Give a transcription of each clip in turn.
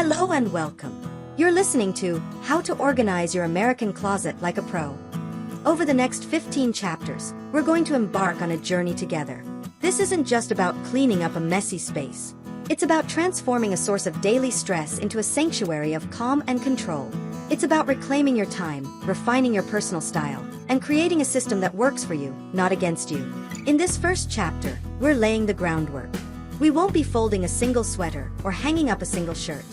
Hello and welcome. You're listening to How to Organize Your American Closet Like a Pro. Over the next 15 chapters, we're going to embark on a journey together. This isn't just about cleaning up a messy space. It's about transforming a source of daily stress into a sanctuary of calm and control. It's about reclaiming your time, refining your personal style, and creating a system that works for you, not against you. In this first chapter, we're laying the groundwork. We won't be folding a single sweater or hanging up a single shirt.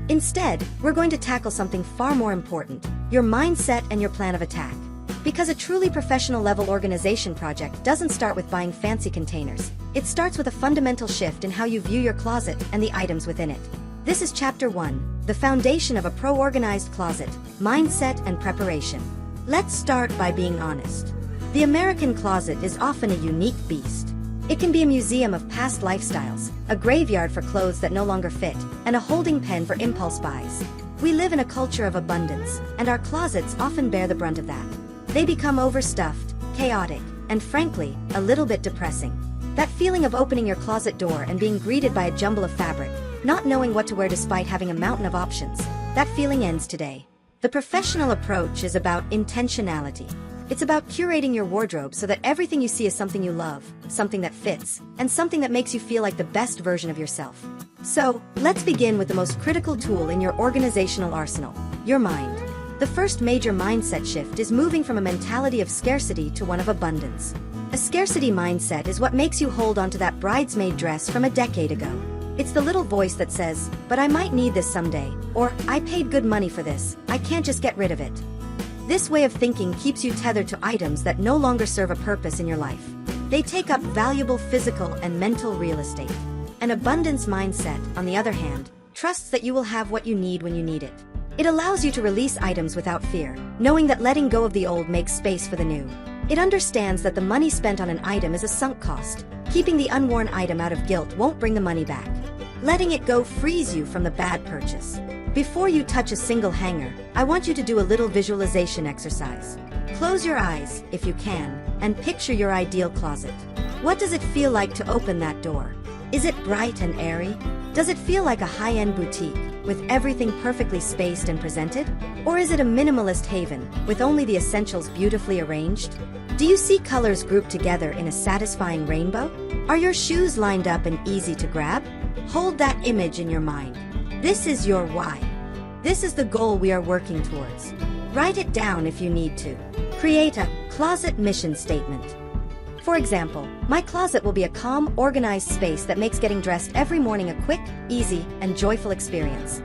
Instead, we're going to tackle something far more important, your mindset and your plan of attack. Because a truly professional level organization project doesn't start with buying fancy containers. It starts with a fundamental shift in how you view your closet and the items within it. This is Chapter 1, the foundation of a pro-organized closet, mindset and preparation. Let's start by being honest. The American closet is often a unique beast. It can be a museum of past lifestyles, a graveyard for clothes that no longer fit, and a holding pen for impulse buys. We live in a culture of abundance, and our closets often bear the brunt of that. They become overstuffed, chaotic, and frankly, a little bit depressing. That feeling of opening your closet door and being greeted by a jumble of fabric, not knowing what to wear despite having a mountain of options, that feeling ends today. The professional approach is about intentionality. It's about curating your wardrobe so that everything you see is something you love, something that fits, and something that makes you feel like the best version of yourself. So, let's begin with the most critical tool in your organizational arsenal, your mind. The first major mindset shift is moving from a mentality of scarcity to one of abundance. A scarcity mindset is what makes you hold onto that bridesmaid dress from a decade ago. It's the little voice that says, "But I might need this someday," or "I paid good money for this, I can't just get rid of it." This way of thinking keeps you tethered to items that no longer serve a purpose in your life. They take up valuable physical and mental real estate. An abundance mindset, on the other hand, trusts that you will have what you need when you need it. It allows you to release items without fear, knowing that letting go of the old makes space for the new. It understands that the money spent on an item is a sunk cost. Keeping the unworn item out of guilt won't bring the money back. Letting it go frees you from the bad purchase. Before you touch a single hanger, I want you to do a little visualization exercise. Close your eyes, if you can, and picture your ideal closet. What does it feel like to open that door? Is it bright and airy? Does it feel like a high-end boutique, with everything perfectly spaced and presented? Or is it a minimalist haven, with only the essentials beautifully arranged? Do you see colors grouped together in a satisfying rainbow? Are your shoes lined up and easy to grab? Hold that image in your mind. This is your why. This is the goal we are working towards. Write it down if you need to. Create a closet mission statement. For example, my closet will be a calm, organized space that makes getting dressed every morning a quick, easy, and joyful experience.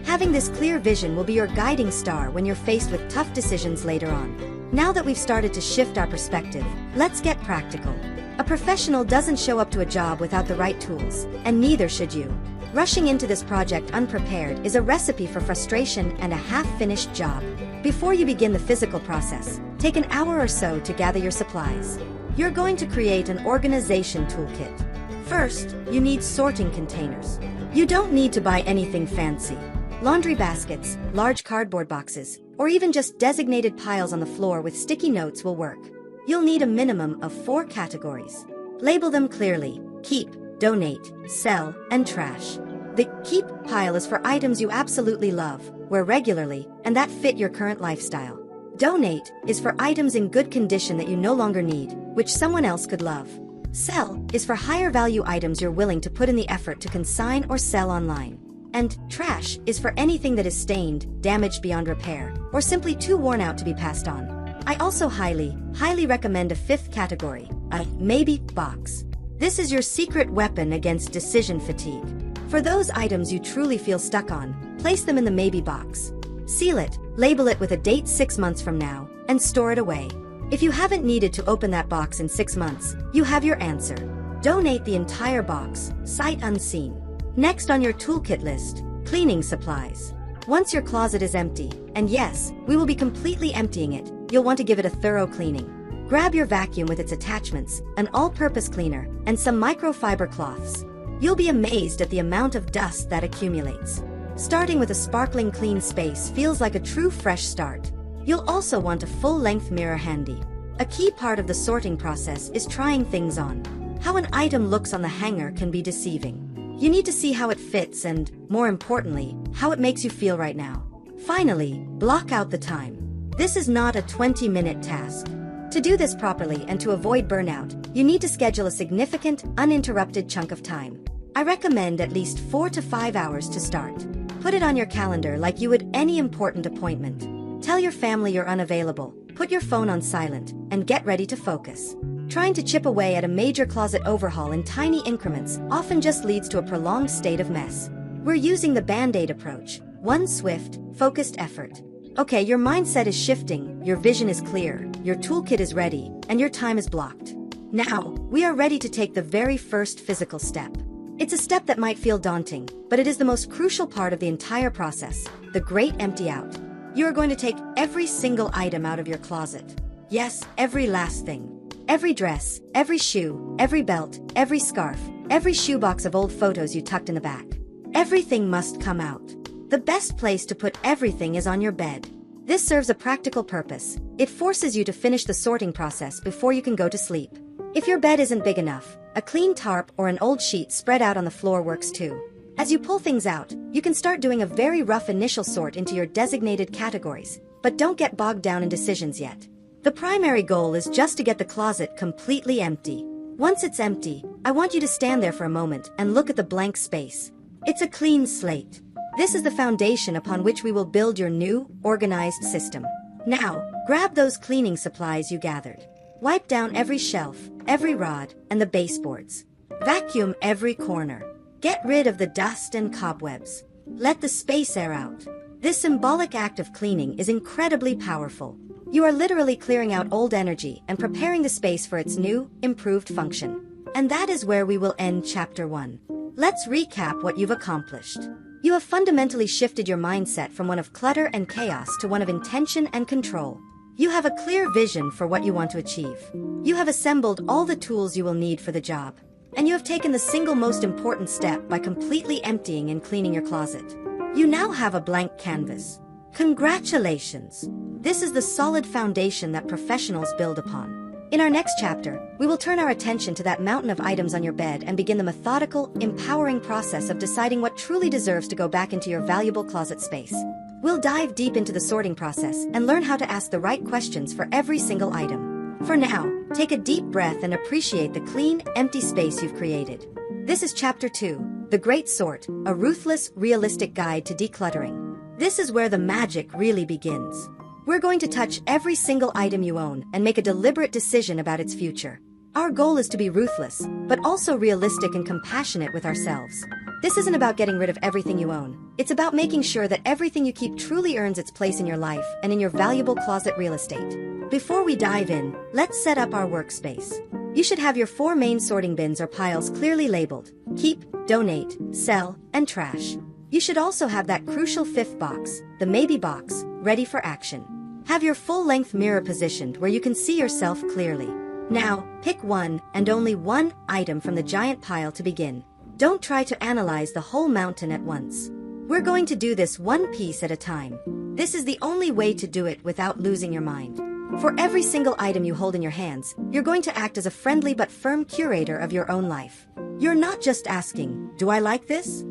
Having this clear vision will be your guiding star when you're faced with tough decisions later on. Now that we've started to shift our perspective, let's get practical. A professional doesn't show up to a job without the right tools, and neither should you. Rushing into this project unprepared is a recipe for frustration and a half-finished job. Before you begin the physical process, take an hour or so to gather your supplies. You're going to create an organization toolkit. First, you need sorting containers. You don't need to buy anything fancy. Laundry baskets, large cardboard boxes, or even just designated piles on the floor with sticky notes will work. You'll need a minimum of 4 categories. Label them clearly: keep, donate, sell, and trash. The keep pile is for items you absolutely love, wear regularly, and that fit your current lifestyle. Donate is for items in good condition that you no longer need, which someone else could love. Sell is for higher value items you're willing to put in the effort to consign or sell online. And trash is for anything that is stained, damaged beyond repair, or simply too worn out to be passed on. I also highly recommend a 5th category, a maybe box. This is your secret weapon against decision fatigue. For those items you truly feel stuck on, place them in the maybe box. Seal it, label it with a date 6 months from now, and store it away. If you haven't needed to open that box in 6 months, you have your answer. Donate the entire box, sight unseen. Next on your toolkit list, cleaning supplies. Once your closet is empty, and yes, we will be completely emptying it, you'll want to give it a thorough cleaning. Grab your vacuum with its attachments, an all-purpose cleaner, and some microfiber cloths. You'll be amazed at the amount of dust that accumulates. Starting with a sparkling clean space feels like a true fresh start. You'll also want a full-length mirror handy. A key part of the sorting process is trying things on. How an item looks on the hanger can be deceiving. You need to see how it fits and, more importantly, how it makes you feel right now. Finally, block out the time. This is not a 20-minute task. To do this properly and to avoid burnout, you need to schedule a significant, uninterrupted chunk of time. I recommend at least 4 to 5 hours to start. Put it on your calendar like you would any important appointment. Tell your family you're unavailable, put your phone on silent, and get ready to focus. Trying to chip away at a major closet overhaul in tiny increments often just leads to a prolonged state of mess. We're using the Band-Aid approach, one swift, focused effort. Okay, your mindset is shifting, your vision is clear, your toolkit is ready, and your time is blocked. Now, we are ready to take the very first physical step. It's a step that might feel daunting, but it is the most crucial part of the entire process, the great empty out. You are going to take every single item out of your closet. Yes, every last thing. Every dress, every shoe, every belt, every scarf, every shoebox of old photos you tucked in the back. Everything must come out. The best place to put everything is on your bed. This serves a practical purpose. It forces you to finish the sorting process before you can go to sleep. If your bed isn't big enough, a clean tarp or an old sheet spread out on the floor works too. As you pull things out, you can start doing a very rough initial sort into your designated categories, but don't get bogged down in decisions yet. The primary goal is just to get the closet completely empty. Once it's empty, I want you to stand there for a moment and look at the blank space. It's a clean slate. This is the foundation upon which we will build your new, organized system. Now, grab those cleaning supplies you gathered. Wipe down every shelf, every rod, and the baseboards. Vacuum every corner. Get rid of the dust and cobwebs. Let the space air out. This symbolic act of cleaning is incredibly powerful. You are literally clearing out old energy and preparing the space for its new, improved function. And that is where we will end Chapter 1. Let's recap what you've accomplished. You have fundamentally shifted your mindset from one of clutter and chaos to one of intention and control. You have a clear vision for what you want to achieve. You have assembled all the tools you will need for the job. And you have taken the single most important step by completely emptying and cleaning your closet. You now have a blank canvas. Congratulations! This is the solid foundation that professionals build upon. In our next chapter, we will turn our attention to that mountain of items on your bed and begin the methodical, empowering process of deciding what truly deserves to go back into your valuable closet space. We'll dive deep into the sorting process and learn how to ask the right questions for every single item. For now, take a deep breath and appreciate the clean, empty space you've created. This is Chapter 2, The Great Sort, a ruthless, realistic guide to decluttering. This is where the magic really begins. We're going to touch every single item you own and make a deliberate decision about its future. Our goal is to be ruthless, but also realistic and compassionate with ourselves. This isn't about getting rid of everything you own. It's about making sure that everything you keep truly earns its place in your life and in your valuable closet real estate. Before we dive in, let's set up our workspace. You should have your 4 main sorting bins or piles clearly labeled: keep, donate, sell, and trash. You should also have that crucial 5th box, the maybe box, ready for action. Have your full-length mirror positioned where you can see yourself clearly. Now, pick one and only one item from the giant pile to begin. Don't try to analyze the whole mountain at once. We're going to do this one piece at a time. This is the only way to do it without losing your mind. For every single item you hold in your hands, you're going to act as a friendly but firm curator of your own life. You're not just asking, "Do I like this?"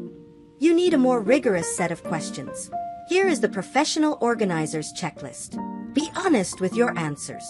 You need a more rigorous set of questions. Here is the professional organizer's checklist. Be honest with your answers.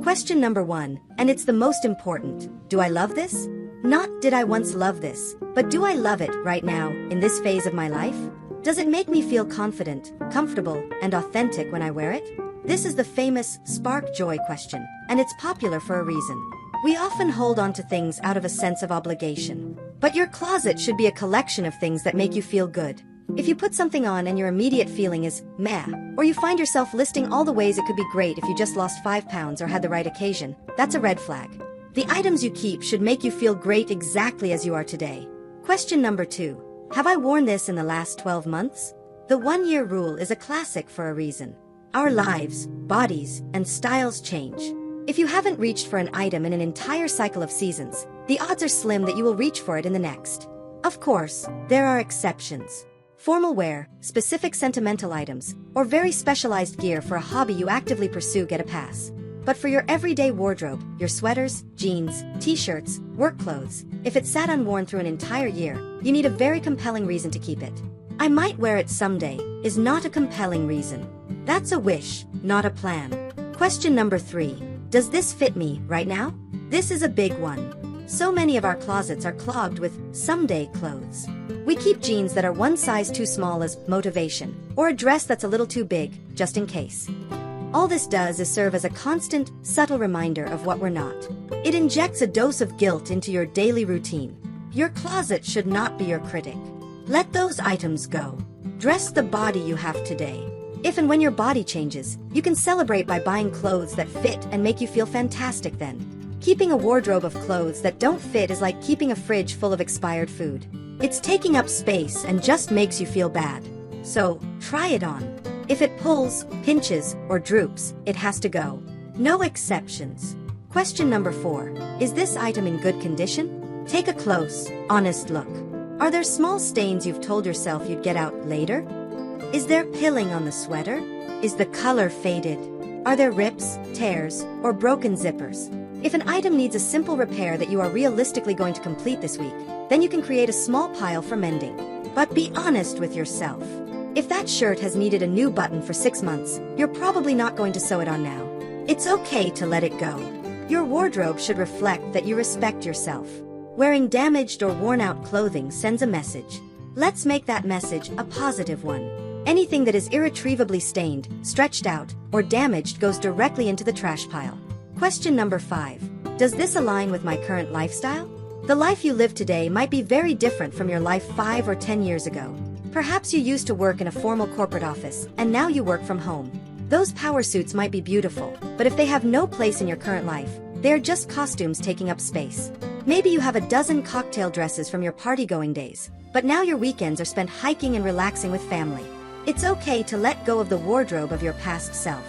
Question number 1, and it's the most important. Do I love this? Not did I once love this, but do I love it right now, in this phase of my life? Does it make me feel confident, comfortable, and authentic when I wear it? This is the famous spark joy question, and it's popular for a reason. We often hold on to things out of a sense of obligation. But your closet should be a collection of things that make you feel good. If you put something on and your immediate feeling is meh, or you find yourself listing all the ways it could be great if you just lost 5 pounds or had the right occasion, that's a red flag. The items you keep should make you feel great exactly as you are today. Question number 2. Have I worn this in the last 12 months? The 1-year rule is a classic for a reason. Our lives, bodies, and styles change. If you haven't reached for an item in an entire cycle of seasons, the odds are slim that you will reach for it in the next. Of course, there are exceptions. Formal wear, specific sentimental items, or very specialized gear for a hobby you actively pursue get a pass. But for your everyday wardrobe, your sweaters, jeans, t-shirts, work clothes, if it sat unworn through an entire year, you need a very compelling reason to keep it. I might wear it someday is not a compelling reason. That's a wish, not a plan. Question number 3. Does this fit me right now? This is a big one. So many of our closets are clogged with someday clothes. We keep jeans that are one size too small as motivation, or a dress that's a little too big, just in case. All this does is serve as a constant, subtle reminder of what we're not. It injects a dose of guilt into your daily routine. Your closet should not be your critic. Let those items go. Dress the body you have today. If and when your body changes, you can celebrate by buying clothes that fit and make you feel fantastic then. Keeping a wardrobe of clothes that don't fit is like keeping a fridge full of expired food. It's taking up space and just makes you feel bad. So, try it on. If it pulls, pinches, or droops, it has to go. No exceptions. Question number 4. Is this item in good condition? Take a close, honest look. Are there small stains you've told yourself you'd get out later? Is there pilling on the sweater? Is the color faded? Are there rips, tears, or broken zippers? If an item needs a simple repair that you are realistically going to complete this week, then you can create a small pile for mending. But be honest with yourself. If that shirt has needed a new button for 6 months, you're probably not going to sew it on now. It's okay to let it go. Your wardrobe should reflect that you respect yourself. Wearing damaged or worn-out clothing sends a message. Let's make that message a positive one. Anything that is irretrievably stained, stretched out, or damaged goes directly into the trash pile. Question number 5. Does this align with my current lifestyle? The life you live today might be very different from your life 5 or 10 years ago. Perhaps you used to work in a formal corporate office, and now you work from home. Those power suits might be beautiful, but if they have no place in your current life, they are just costumes taking up space. Maybe you have a dozen cocktail dresses from your party-going days, but now your weekends are spent hiking and relaxing with family. It's okay to let go of the wardrobe of your past self.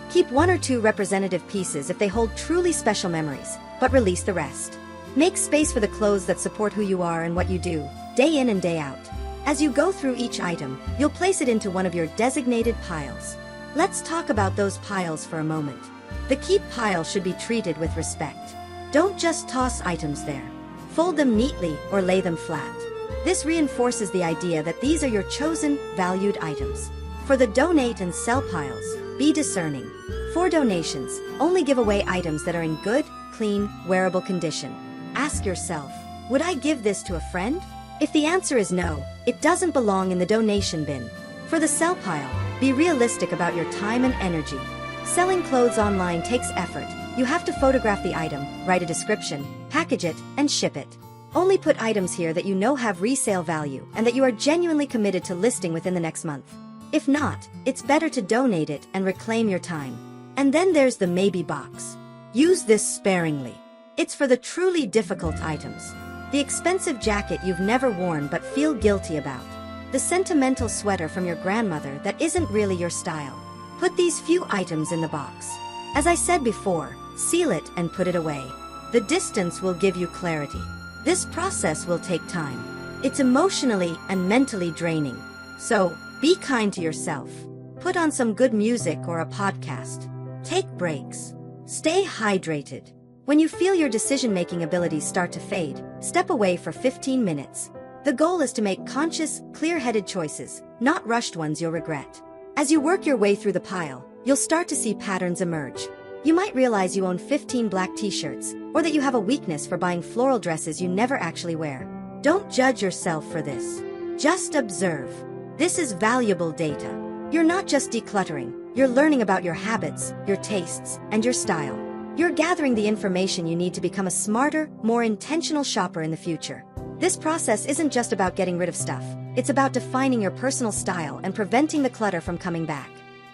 Keep 1 or 2 representative pieces if they hold truly special memories, but release the rest. Make space for the clothes that support who you are and what you do, day in and day out. As you go through each item, you'll place it into one of your designated piles. Let's talk about those piles for a moment. The keep pile should be treated with respect. Don't just toss items there. Fold them neatly or lay them flat. This reinforces the idea that these are your chosen, valued items. For the donate and sell piles, be discerning. For donations, only give away items that are in good, clean, wearable condition. Ask yourself, would I give this to a friend? If the answer is no, it doesn't belong in the donation bin. For the sell pile, be realistic about your time and energy. Selling clothes online takes effort. You have to photograph the item, write a description, package it, and ship it. Only put items here that you know have resale value and that you are genuinely committed to listing within the next month. If not, it's better to donate it and reclaim your time. And then there's the maybe box. Use this sparingly. It's for the truly difficult items. The expensive jacket you've never worn but feel guilty about. The sentimental sweater from your grandmother that isn't really your style. Put these few items in the box. As I said before, seal it and put it away. The distance will give you clarity. This process will take time. It's emotionally and mentally draining. So, be kind to yourself. Put on some good music or a podcast. Take breaks. Stay hydrated. When you feel your decision-making abilities start to fade, step away for 15 minutes. The goal is to make conscious, clear-headed choices, not rushed ones you'll regret. As you work your way through the pile, you'll start to see patterns emerge. You might realize you own 15 black t-shirts, or that you have a weakness for buying floral dresses you never actually wear. Don't judge yourself for this. Just observe. This is valuable data. You're not just decluttering, you're learning about your habits, your tastes, and your style. You're gathering the information you need to become a smarter, more intentional shopper in the future. This process isn't just about getting rid of stuff. It's about defining your personal style and preventing the clutter from coming back.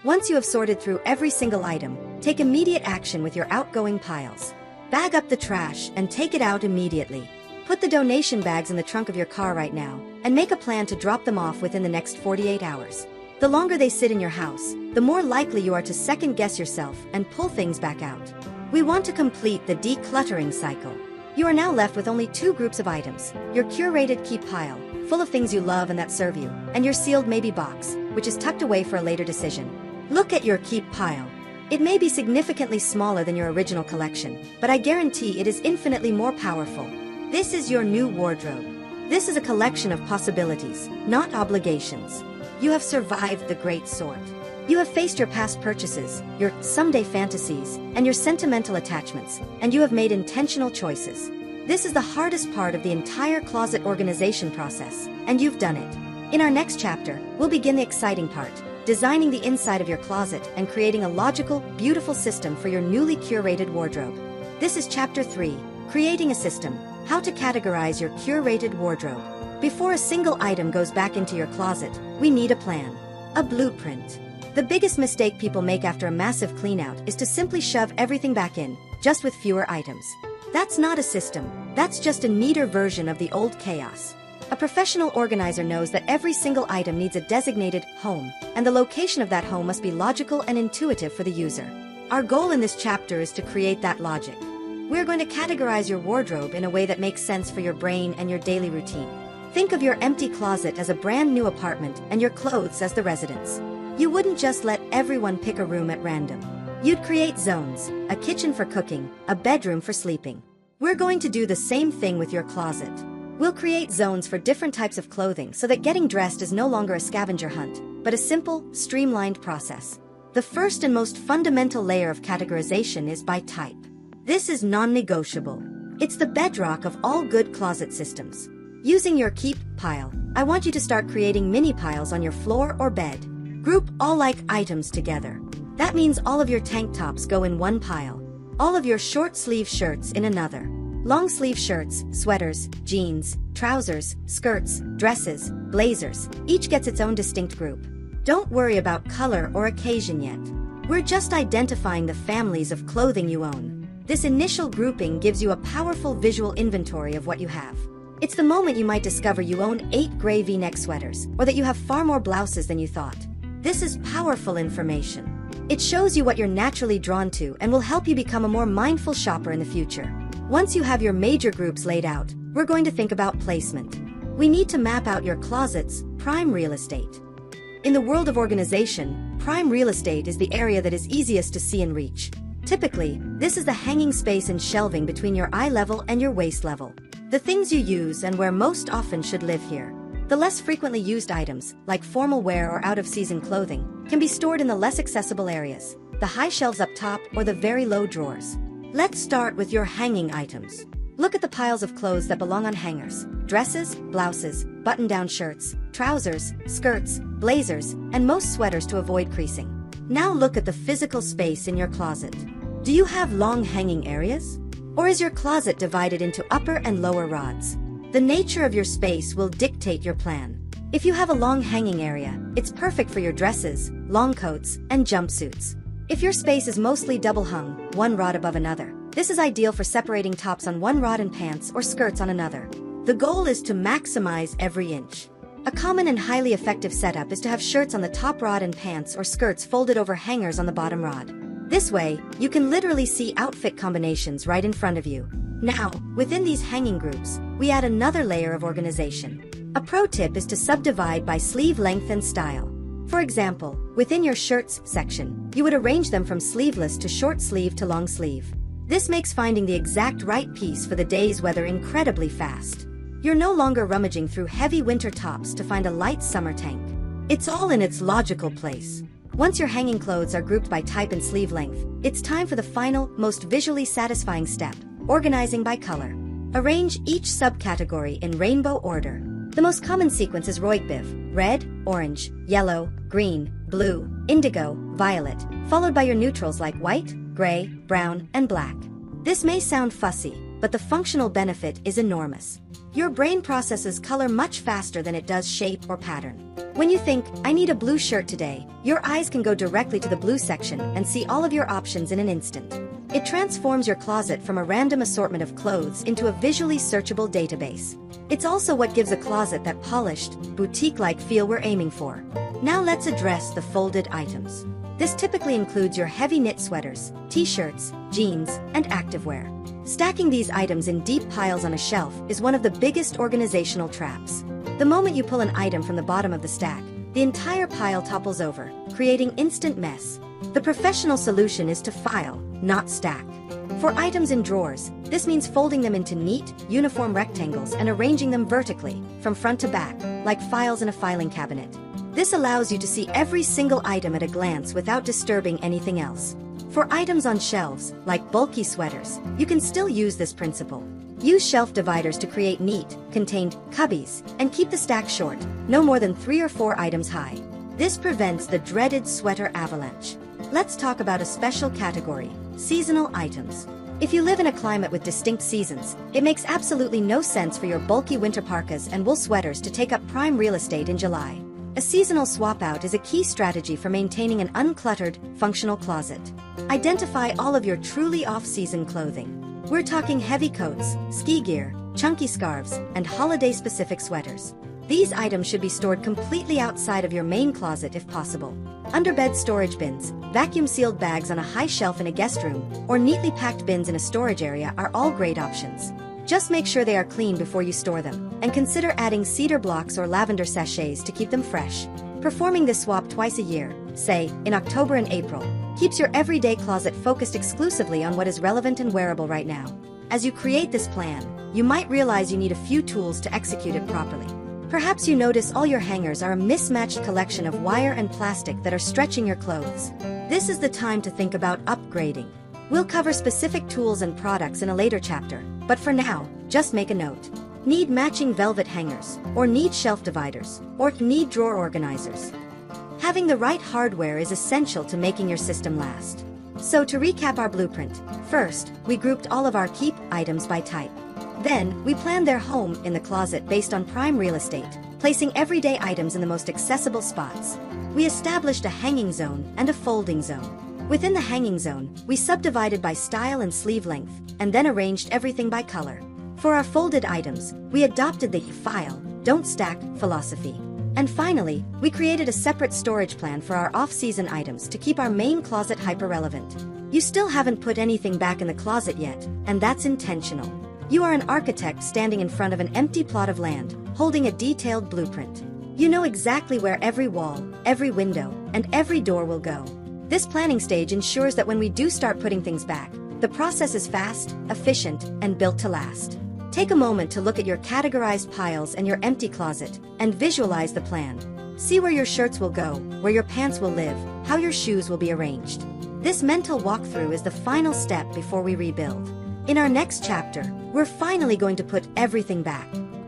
Once you have sorted through every single item, take immediate action with your outgoing piles. Bag up the trash and take it out immediately. Put the donation bags in the trunk of your car right now, and make a plan to drop them off within the next 48 hours. The longer they sit in your house, the more likely you are to second-guess yourself and pull things back out. We want to complete the decluttering cycle. You are now left with only 2 groups of items: your curated keep pile, full of things you love and that serve you, and your sealed maybe box, which is tucked away for a later decision. Look at your keep pile. It may be significantly smaller than your original collection, but I guarantee it is infinitely more powerful. This is your new wardrobe. This is a collection of possibilities, not obligations. You have survived the great sort. You have faced your past purchases, your someday fantasies, and your sentimental attachments, and you have made intentional choices. This is the hardest part of the entire closet organization process, and you've done it. In our next chapter, we'll begin the exciting part, designing the inside of your closet and creating a logical, beautiful system for your newly curated wardrobe. This is Chapter 3, Creating a System, How to Categorize Your Curated Wardrobe. Before a single item goes back into your closet, we need a plan, a blueprint. The biggest mistake people make after a massive cleanout is to simply shove everything back in, just with fewer items. That's not a system, that's just a neater version of the old chaos. A professional organizer knows that every single item needs a designated home, and the location of that home must be logical and intuitive for the user. Our goal in this chapter is to create that logic. We're going to categorize your wardrobe in a way that makes sense for your brain and your daily routine. Think of your empty closet as a brand new apartment and your clothes as the residence. You wouldn't just let everyone pick a room at random. You'd create zones, a kitchen for cooking, a bedroom for sleeping. We're going to do the same thing with your closet. We'll create zones for different types of clothing so that getting dressed is no longer a scavenger hunt, but a simple, streamlined process. The first and most fundamental layer of categorization is by type. This is non-negotiable. It's the bedrock of all good closet systems. Using your keep pile, I want you to start creating mini piles on your floor or bed. Group all like items together. That means all of your tank tops go in one pile. All of your short sleeve shirts in another. Long sleeve shirts, sweaters, jeans, trousers, skirts, dresses, blazers, each gets its own distinct group. Don't worry about color or occasion yet. We're just identifying the families of clothing you own. This initial grouping gives you a powerful visual inventory of what you have. It's the moment you might discover you own 8 gray V-neck sweaters, or that you have far more blouses than you thought. This is powerful information. It shows you what you're naturally drawn to and will help you become a more mindful shopper in the future. Once you have your major groups laid out, we're going to think about placement. We need to map out your closet's prime real estate. In the world of organization, prime real estate is the area that is easiest to see and reach. Typically, this is the hanging space and shelving between your eye level and your waist level. The things you use and wear most often should live here. The less frequently used items, like formal wear or out-of-season clothing, can be stored in the less accessible areas, the high shelves up top or the very low drawers. Let's start with your hanging items. Look at the piles of clothes that belong on hangers: dresses, blouses, button-down shirts, trousers, skirts, blazers, and most sweaters to avoid creasing. Now look at the physical space in your closet. Do you have long hanging areas? Or is your closet divided into upper and lower rods? The nature of your space will dictate your plan. If you have a long hanging area, it's perfect for your dresses, long coats, and jumpsuits. If your space is mostly double hung, one rod above another, this is ideal for separating tops on one rod and pants or skirts on another. The goal is to maximize every inch. A common and highly effective setup is to have shirts on the top rod and pants or skirts folded over hangers on the bottom rod. This way, you can literally see outfit combinations right in front of you. Now, within these hanging groups, we add another layer of organization. A pro tip is to subdivide by sleeve length and style. For example, within your shirts section, you would arrange them from sleeveless to short sleeve to long sleeve. This makes finding the exact right piece for the day's weather incredibly fast. You're no longer rummaging through heavy winter tops to find a light summer tank. It's all in its logical place. Once your hanging clothes are grouped by type and sleeve length, it's time for the final, most visually satisfying step, organizing by color. Arrange each subcategory in rainbow order. The most common sequence is Roigbiv: red, orange, yellow, green, blue, indigo, violet, followed by your neutrals like white, gray, brown, and black. This may sound fussy, but the functional benefit is enormous. Your brain processes color much faster than it does shape or pattern. When you think, I need a blue shirt today, your eyes can go directly to the blue section and see all of your options in an instant. It transforms your closet from a random assortment of clothes into a visually searchable database. It's also what gives a closet that polished, boutique-like feel we're aiming for. Now let's address the folded items. This typically includes your heavy knit sweaters, t-shirts, jeans, and activewear. Stacking these items in deep piles on a shelf is one of the biggest organizational traps. The moment you pull an item from the bottom of the stack, the entire pile topples over, creating instant mess. The professional solution is to file, not stack. For items in drawers, this means folding them into neat, uniform rectangles and arranging them vertically, from front to back, like files in a filing cabinet. This allows you to see every single item at a glance without disturbing anything else. For items on shelves, like bulky sweaters, you can still use this principle. Use shelf dividers to create neat, contained cubbies, and keep the stack short, no more than 3 or 4 items high. This prevents the dreaded sweater avalanche. Let's talk about a special category, seasonal items. If you live in a climate with distinct seasons, it makes absolutely no sense for your bulky winter parkas and wool sweaters to take up prime real estate in July. A seasonal swap-out is a key strategy for maintaining an uncluttered, functional closet. Identify all of your truly off-season clothing. We're talking heavy coats, ski gear, chunky scarves, and holiday-specific sweaters. These items should be stored completely outside of your main closet if possible. Underbed storage bins, vacuum-sealed bags on a high shelf in a guest room, or neatly packed bins in a storage area are all great options. Just make sure they are clean before you store them, and consider adding cedar blocks or lavender sachets to keep them fresh. Performing this swap twice a year, say, in October and April, keeps your everyday closet focused exclusively on what is relevant and wearable right now. As you create this plan, you might realize you need a few tools to execute it properly. Perhaps you notice all your hangers are a mismatched collection of wire and plastic that are stretching your clothes. This is the time to think about upgrading. We'll cover specific tools and products in a later chapter, but for now, just make a note. Need matching velvet hangers, or need shelf dividers, or need drawer organizers. Having the right hardware is essential to making your system last. So to recap our blueprint, first, we grouped all of our keep items by type. Then, we planned their home in the closet based on prime real estate, placing everyday items in the most accessible spots. We established a hanging zone and a folding zone. Within the hanging zone, we subdivided by style and sleeve length, and then arranged everything by color. For our folded items, we adopted the file, don't stack philosophy. And finally, we created a separate storage plan for our off-season items to keep our main closet hyper-relevant. You still haven't put anything back in the closet yet, and that's intentional. You are an architect standing in front of an empty plot of land, holding a detailed blueprint. You know exactly where every wall, every window, and every door will go. This planning stage ensures that when we do start putting things back, the process is fast, efficient, and built to last. Take a moment to look at your categorized piles and your empty closet, and visualize the plan. See where your shirts will go, where your pants will live, how your shoes will be arranged. This mental walkthrough is the final step before we rebuild. In our next chapter, we're finally going to put everything back.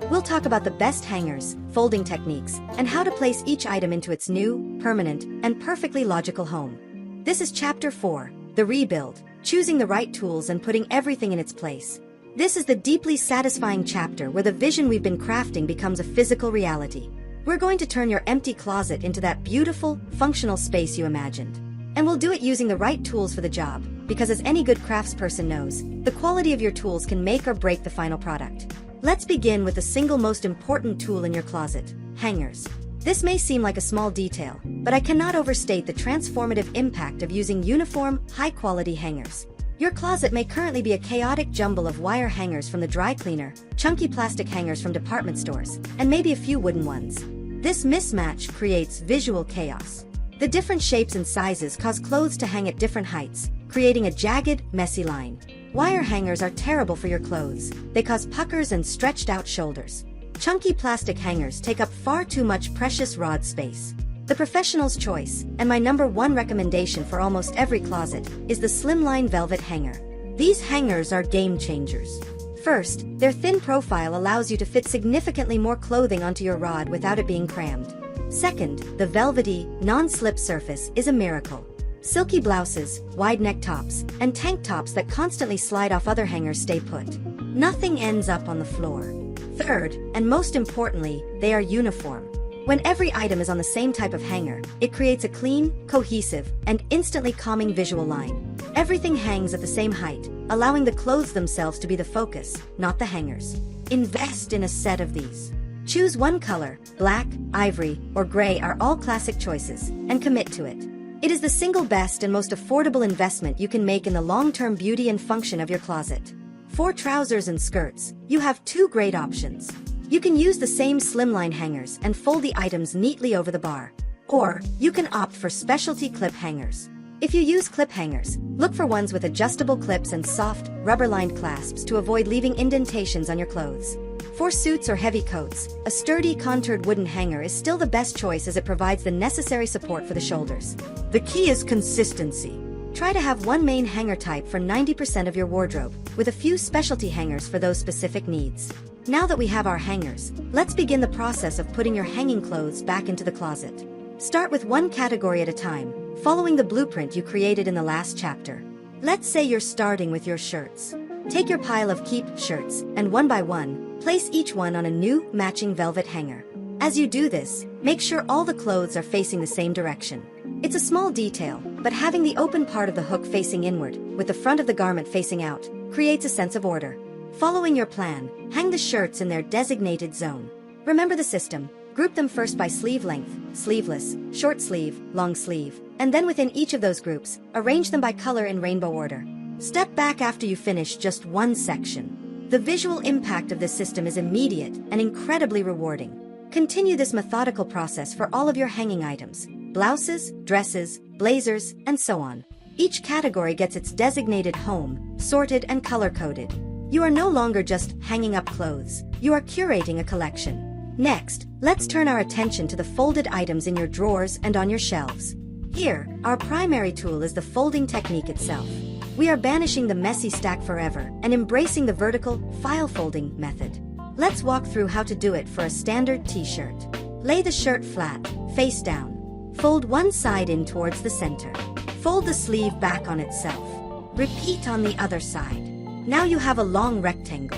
We'll talk about the best hangers, folding techniques, and how to place each item into its new, permanent, and perfectly logical home. This is Chapter 4, The Rebuild, choosing the right tools and putting everything in its place. This is the deeply satisfying chapter where the vision we've been crafting becomes a physical reality. We're going to turn your empty closet into that beautiful, functional space you imagined. And we'll do it using the right tools for the job, because as any good craftsperson knows, the quality of your tools can make or break the final product. Let's begin with the single most important tool in your closet, hangers. This may seem like a small detail, but I cannot overstate the transformative impact of using uniform, high-quality hangers. Your closet may currently be a chaotic jumble of wire hangers from the dry cleaner, chunky plastic hangers from department stores, and maybe a few wooden ones. This mismatch creates visual chaos. The different shapes and sizes cause clothes to hang at different heights, creating a jagged, messy line. Wire hangers are terrible for your clothes. They cause puckers and stretched-out shoulders. Chunky plastic hangers take up far too much precious rod space. The professional's choice, and my #1 recommendation for almost every closet, is the slimline velvet hanger. These hangers are game changers. First, their thin profile allows you to fit significantly more clothing onto your rod without it being crammed. Second, the velvety, non-slip surface is a miracle. Silky blouses, wide neck tops, and tank tops that constantly slide off other hangers stay put. Nothing ends up on the floor. Third, and most importantly, they are uniform. When every item is on the same type of hanger, it creates a clean, cohesive, and instantly calming visual line. Everything hangs at the same height, allowing the clothes themselves to be the focus, not the hangers. Invest in a set of these. Choose one color, black, ivory, or gray are all classic choices, and commit to it. It is the single best and most affordable investment you can make in the long-term beauty and function of your closet. For trousers and skirts, you have 2 great options. You can use the same slimline hangers and fold the items neatly over the bar. Or, you can opt for specialty clip hangers. If you use clip hangers, look for ones with adjustable clips and soft, rubber-lined clasps to avoid leaving indentations on your clothes. For suits or heavy coats, a sturdy, contoured wooden hanger is still the best choice as it provides the necessary support for the shoulders. The key is consistency. Try to have one main hanger type for 90% of your wardrobe, with a few specialty hangers for those specific needs. Now that we have our hangers, let's begin the process of putting your hanging clothes back into the closet. Start with one category at a time, following the blueprint you created in the last chapter. Let's say you're starting with your shirts. Take your pile of keep shirts, and one by one, place each one on a new, matching velvet hanger. As you do this, make sure all the clothes are facing the same direction. It's a small detail, but having the open part of the hook facing inward, with the front of the garment facing out, creates a sense of order. Following your plan, hang the shirts in their designated zone. Remember the system. Group them first by sleeve length, sleeveless, short sleeve, long sleeve, and then within each of those groups, arrange them by color in rainbow order. Step back after you finish just one section. The visual impact of this system is immediate and incredibly rewarding. Continue this methodical process for all of your hanging items: blouses, dresses, blazers, and so on. Each category gets its designated home, sorted and color-coded. You are no longer just hanging up clothes, you are curating a collection. Next, let's turn our attention to the folded items in your drawers and on your shelves. Here, our primary tool is the folding technique itself. We are banishing the messy stack forever and embracing the vertical, file folding method. Let's walk through how to do it for a standard t-shirt. Lay the shirt flat, face down. Fold one side in towards the center. Fold the sleeve back on itself. Repeat on the other side. Now you have a long rectangle.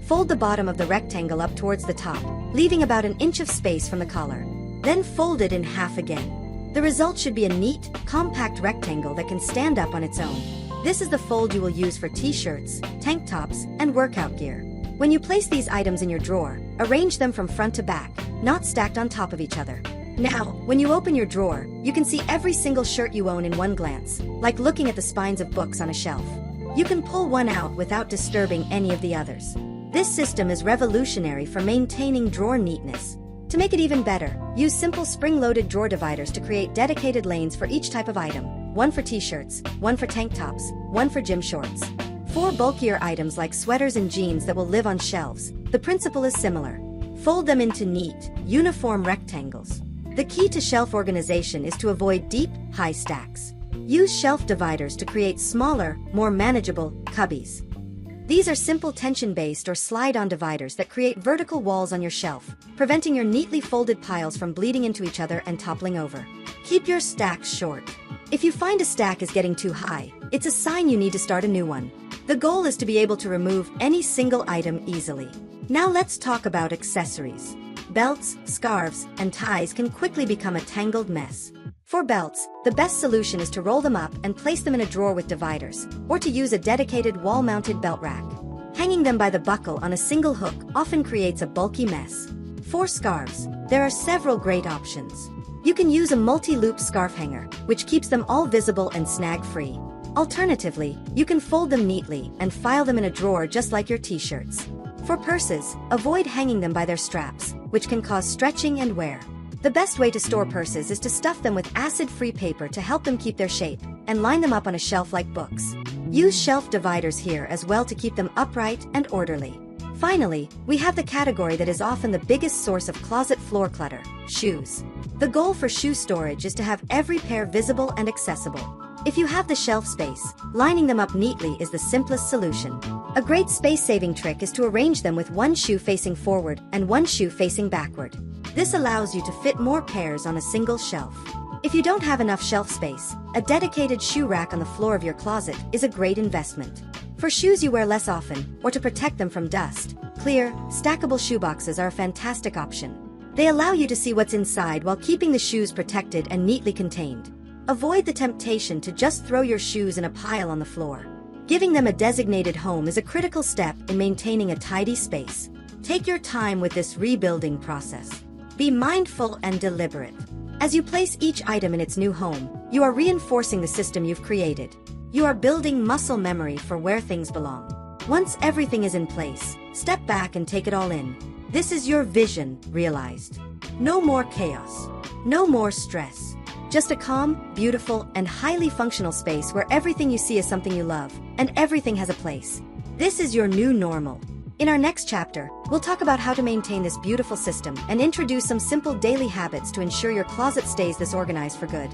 Fold the bottom of the rectangle up towards the top, leaving about an inch of space from the collar. Then fold it in half again. The result should be a neat, compact rectangle that can stand up on its own. This is the fold you will use for t-shirts, tank tops, and workout gear. When you place these items in your drawer, arrange them from front to back, not stacked on top of each other. Now, when you open your drawer, you can see every single shirt you own in one glance, like looking at the spines of books on a shelf. You can pull one out without disturbing any of the others. This system is revolutionary for maintaining drawer neatness. To make it even better, use simple spring-loaded drawer dividers to create dedicated lanes for each type of item. One for t-shirts, one for tank tops, one for gym shorts. For bulkier items like sweaters and jeans that will live on shelves, the principle is similar. Fold them into neat, uniform rectangles. The key to shelf organization is to avoid deep, high stacks. Use shelf dividers to create smaller, more manageable cubbies. These are simple tension-based or slide-on dividers that create vertical walls on your shelf, preventing your neatly folded piles from bleeding into each other and toppling over. Keep your stacks short. If you find a stack is getting too high, it's a sign you need to start a new one. The goal is to be able to remove any single item easily. Now let's talk about accessories. Belts, scarves, and ties can quickly become a tangled mess. For belts, the best solution is to roll them up and place them in a drawer with dividers, or to use a dedicated wall-mounted belt rack. Hanging them by the buckle on a single hook often creates a bulky mess. For scarves, there are several great options. You can use a multi-loop scarf hanger, which keeps them all visible and snag-free. Alternatively, you can fold them neatly and file them in a drawer just like your t-shirts. For purses, avoid hanging them by their straps, which can cause stretching and wear. The best way to store purses is to stuff them with acid-free paper to help them keep their shape, and line them up on a shelf like books. Use shelf dividers here as well to keep them upright and orderly. Finally, we have the category that is often the biggest source of closet floor clutter: shoes. The goal for shoe storage is to have every pair visible and accessible. If you have the shelf space, lining them up neatly is the simplest solution. A great space-saving trick is to arrange them with one shoe facing forward and one shoe facing backward. This allows you to fit more pairs on a single shelf. If you don't have enough shelf space, a dedicated shoe rack on the floor of your closet is a great investment. For shoes you wear less often, or to protect them from dust, clear, stackable shoeboxes are a fantastic option. They allow you to see what's inside while keeping the shoes protected and neatly contained. Avoid the temptation to just throw your shoes in a pile on the floor. Giving them a designated home is a critical step in maintaining a tidy space. Take your time with this rebuilding process. Be mindful and deliberate. As you place each item in its new home, you are reinforcing the system you've created. You are building muscle memory for where things belong. Once everything is in place, step back and take it all in. This is your vision realized. No more chaos. No more stress. Just a calm, beautiful, and highly functional space where everything you see is something you love, and everything has a place. This is your new normal. In our next chapter, we'll talk about how to maintain this beautiful system and introduce some simple daily habits to ensure your closet stays this organized for good.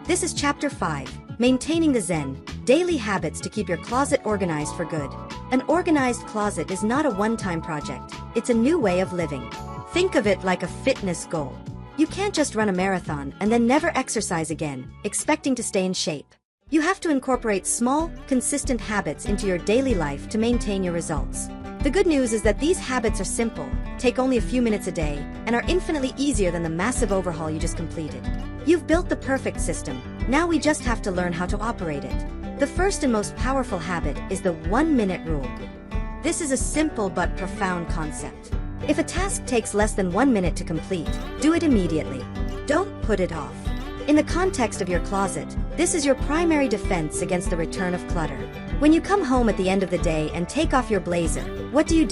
This is Chapter 5, Maintaining the Zen, Daily Habits to Keep Your Closet Organized for Good. An organized closet is not a one-time project, it's a new way of living. Think of it like a fitness goal. You can't just run a marathon and then never exercise again, expecting to stay in shape. You have to incorporate small, consistent habits into your daily life to maintain your results. The good news is that these habits are simple, take only a few minutes a day, and are infinitely easier than the massive overhaul you just completed. You've built the perfect system, now we just have to learn how to operate it. The first and most powerful habit is the 1-minute rule. This is a simple but profound concept. If a task takes less than 1 minute to complete, do it immediately. Don't put it off. In the context of your closet, this is your primary defense against the return of clutter. When you come home at the end of the day and take off your blazer, what do?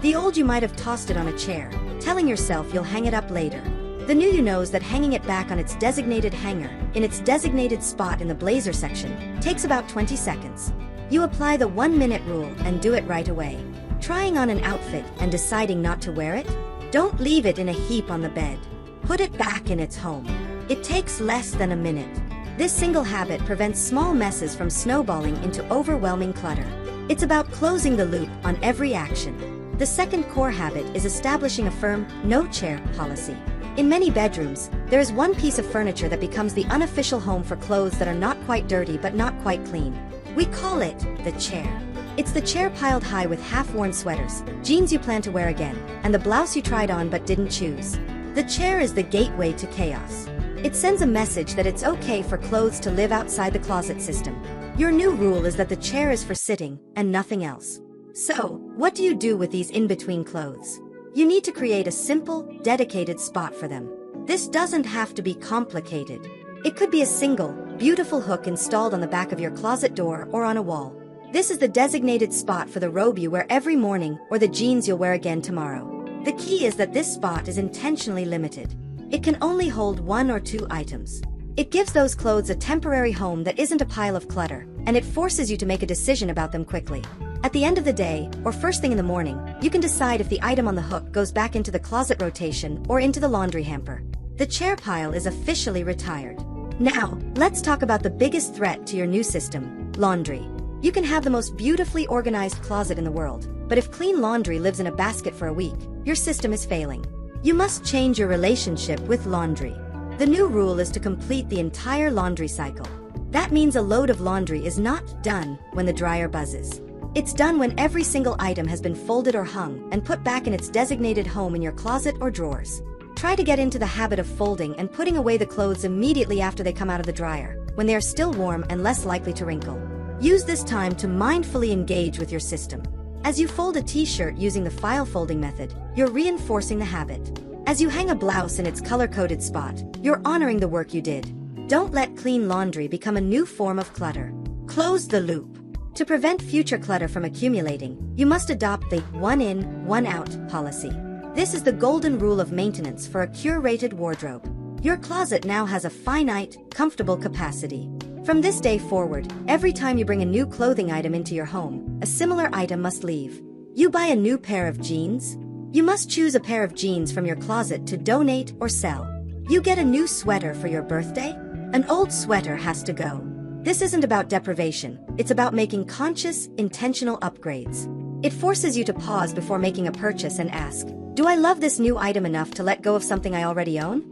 The old you might have tossed it on a chair, telling yourself you'll hang it up later. The new you knows that hanging it back on its designated hanger, in its designated spot in the blazer section, takes about 20 seconds. You apply the 1-minute rule and do it right away. Trying on an outfit and deciding not to wear it? Don't leave it in a heap on the bed. Put it back in its home. It takes less than a minute. This single habit prevents small messes from snowballing into overwhelming clutter. It's about closing the loop on every action. The second core habit is establishing a firm, no-chair policy. In many bedrooms, there is one piece of furniture that becomes the unofficial home for clothes that are not quite dirty but not quite clean. We call it the chair. It's the chair piled high with half-worn sweaters, jeans you plan to wear again, and the blouse you tried on but didn't choose. The chair is the gateway to chaos. It sends a message that it's okay for clothes to live outside the closet system. Your new rule is that the chair is for sitting and nothing else. So, what do you do with these in-between clothes? You need to create a simple, dedicated spot for them. This doesn't have to be complicated. It could be a single, beautiful hook installed on the back of your closet door or on a wall. This is the designated spot for the robe you wear every morning or the jeans you'll wear again tomorrow. The key is that this spot is intentionally limited. It can only hold 1 or 2 items. It gives those clothes a temporary home that isn't a pile of clutter, and it forces you to make a decision about them quickly. At the end of the day, or first thing in the morning, you can decide if the item on the hook goes back into the closet rotation or into the laundry hamper. The chair pile is officially retired. Now, let's talk about the biggest threat to your new system, laundry. You can have the most beautifully organized closet in the world, but if clean laundry lives in a basket for a week, your system is failing. You must change your relationship with laundry. The new rule is to complete the entire laundry cycle. That means a load of laundry is not done when the dryer buzzes. It's done when every single item has been folded or hung and put back in its designated home in your closet or drawers. Try to get into the habit of folding and putting away the clothes immediately after they come out of the dryer, when they are still warm and less likely to wrinkle. Use this time to mindfully engage with your system. As you fold a t-shirt using the file folding method, you're reinforcing the habit. As you hang a blouse in its color-coded spot, you're honoring the work you did. Don't let clean laundry become a new form of clutter. Close the loop. To prevent future clutter from accumulating, you must adopt the one in, one out policy. This is the golden rule of maintenance for a curated wardrobe. Your closet now has a finite, comfortable capacity. From this day forward, every time you bring a new clothing item into your home, a similar item must leave. You buy a new pair of jeans? You must choose a pair of jeans from your closet to donate or sell. You get a new sweater for your birthday? An old sweater has to go. This isn't about deprivation, it's about making conscious, intentional upgrades. It forces you to pause before making a purchase and ask, do I love this new item enough to let go of something I already own?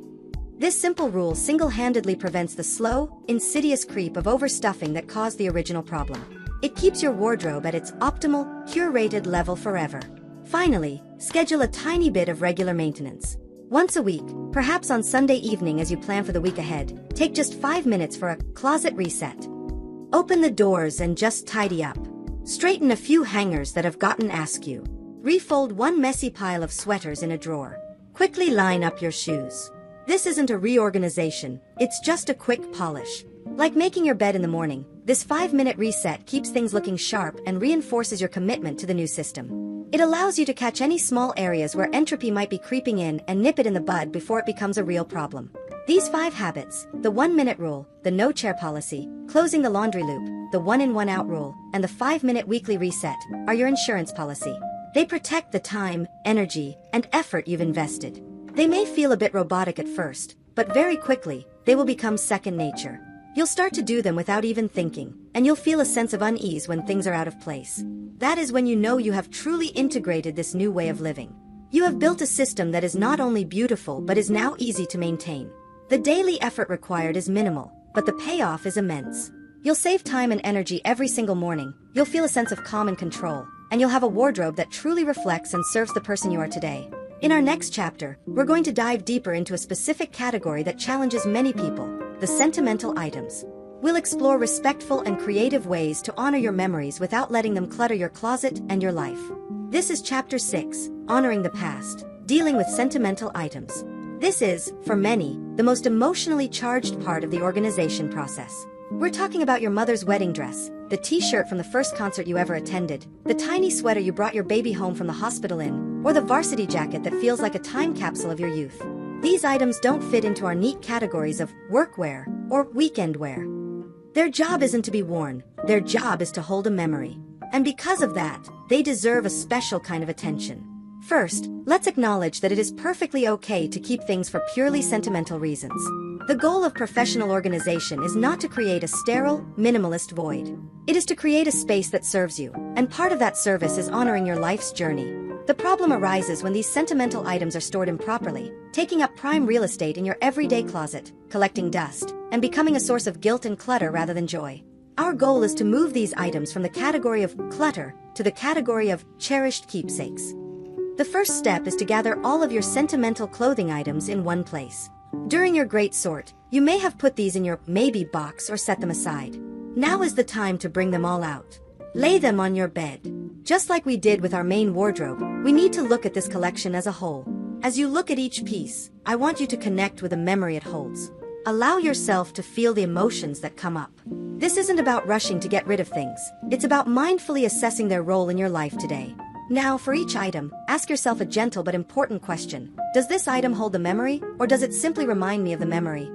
This simple rule single-handedly prevents the slow, insidious creep of overstuffing that caused the original problem. It keeps your wardrobe at its optimal, curated level forever. Finally, schedule a tiny bit of regular maintenance. Once a week, perhaps on Sunday evening as you plan for the week ahead, take just 5 minutes for a closet reset. Open the doors and just tidy up. Straighten a few hangers that have gotten askew. Refold one messy pile of sweaters in a drawer. Quickly line up your shoes. This isn't a reorganization, it's just a quick polish. Like making your bed in the morning, this 5-minute reset keeps things looking sharp and reinforces your commitment to the new system. It allows you to catch any small areas where entropy might be creeping in and nip it in the bud before it becomes a real problem. These 5 habits, the 1-minute rule, the no chair policy, closing the laundry loop, the 1 in 1 out rule, and the 5-minute weekly reset, are your insurance policy. They protect the time, energy, and effort you've invested. They may feel a bit robotic at first, but very quickly, they will become second nature. You'll start to do them without even thinking, and you'll feel a sense of unease when things are out of place. That is when you know you have truly integrated this new way of living. You have built a system that is not only beautiful but is now easy to maintain. The daily effort required is minimal, but the payoff is immense. You'll save time and energy every single morning, you'll feel a sense of calm and control, and you'll have a wardrobe that truly reflects and serves the person you are today. In our next chapter, we're going to dive deeper into a specific category that challenges many people, the sentimental items. We'll explore respectful and creative ways to honor your memories without letting them clutter your closet and your life. This is Chapter 6, Honoring the Past, Dealing with Sentimental Items. This is, for many, the most emotionally charged part of the organization process. We're talking about your mother's wedding dress, the t-shirt from the first concert you ever attended, the tiny sweater you brought your baby home from the hospital in, or the varsity jacket that feels like a time capsule of your youth. These items don't fit into our neat categories of workwear or weekend wear. Their job isn't to be worn, their job is to hold a memory. And because of that, they deserve a special kind of attention. First, let's acknowledge that it is perfectly okay to keep things for purely sentimental reasons. The goal of professional organization is not to create a sterile, minimalist void. It is to create a space that serves you, and part of that service is honoring your life's journey. The problem arises when these sentimental items are stored improperly, taking up prime real estate in your everyday closet, collecting dust, and becoming a source of guilt and clutter rather than joy. Our goal is to move these items from the category of clutter to the category of cherished keepsakes. The first step is to gather all of your sentimental clothing items in one place. During your great sort, you may have put these in your maybe box or set them aside. Now is the time to bring them all out. Lay them on your bed. Just like we did with our main wardrobe, we need to look at this collection as a whole. As you look at each piece, I want you to connect with the memory it holds. Allow yourself to feel the emotions that come up. This isn't about rushing to get rid of things. It's about mindfully assessing their role in your life today. Now, for each item, ask yourself a gentle but important question. Does this item hold the memory, or does it simply remind me of the memory?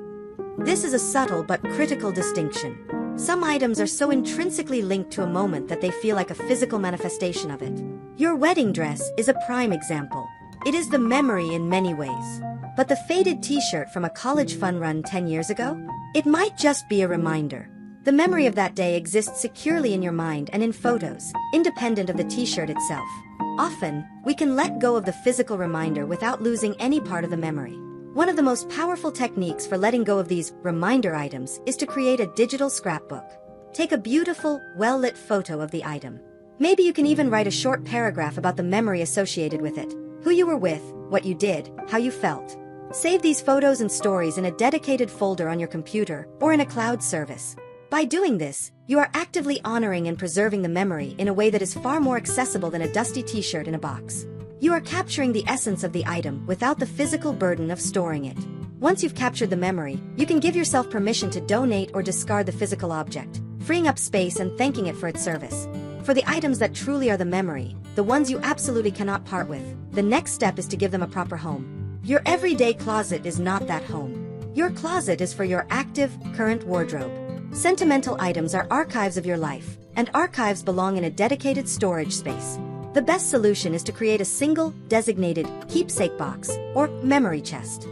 This is a subtle but critical distinction. Some items are so intrinsically linked to a moment that they feel like a physical manifestation of it. Your wedding dress is a prime example. It is the memory in many ways. But the faded t-shirt from a college fun run 10 years ago? It might just be a reminder. The memory of that day exists securely in your mind and in photos, independent of the t-shirt itself. Often, we can let go of the physical reminder without losing any part of the memory. One of the most powerful techniques for letting go of these reminder items is to create a digital scrapbook. Take a beautiful, well-lit photo of the item. Maybe you can even write a short paragraph about the memory associated with it, who you were with, what you did, how you felt. Save these photos and stories in a dedicated folder on your computer or in a cloud service. By doing this, you are actively honoring and preserving the memory in a way that is far more accessible than a dusty t-shirt in a box. You are capturing the essence of the item without the physical burden of storing it. Once you've captured the memory, you can give yourself permission to donate or discard the physical object, freeing up space and thanking it for its service. For the items that truly are the memory, the ones you absolutely cannot part with, the next step is to give them a proper home. Your everyday closet is not that home. Your closet is for your active, current wardrobe. Sentimental items are archives of your life, and archives belong in a dedicated storage space. The best solution is to create a single, designated keepsake box or memory chest.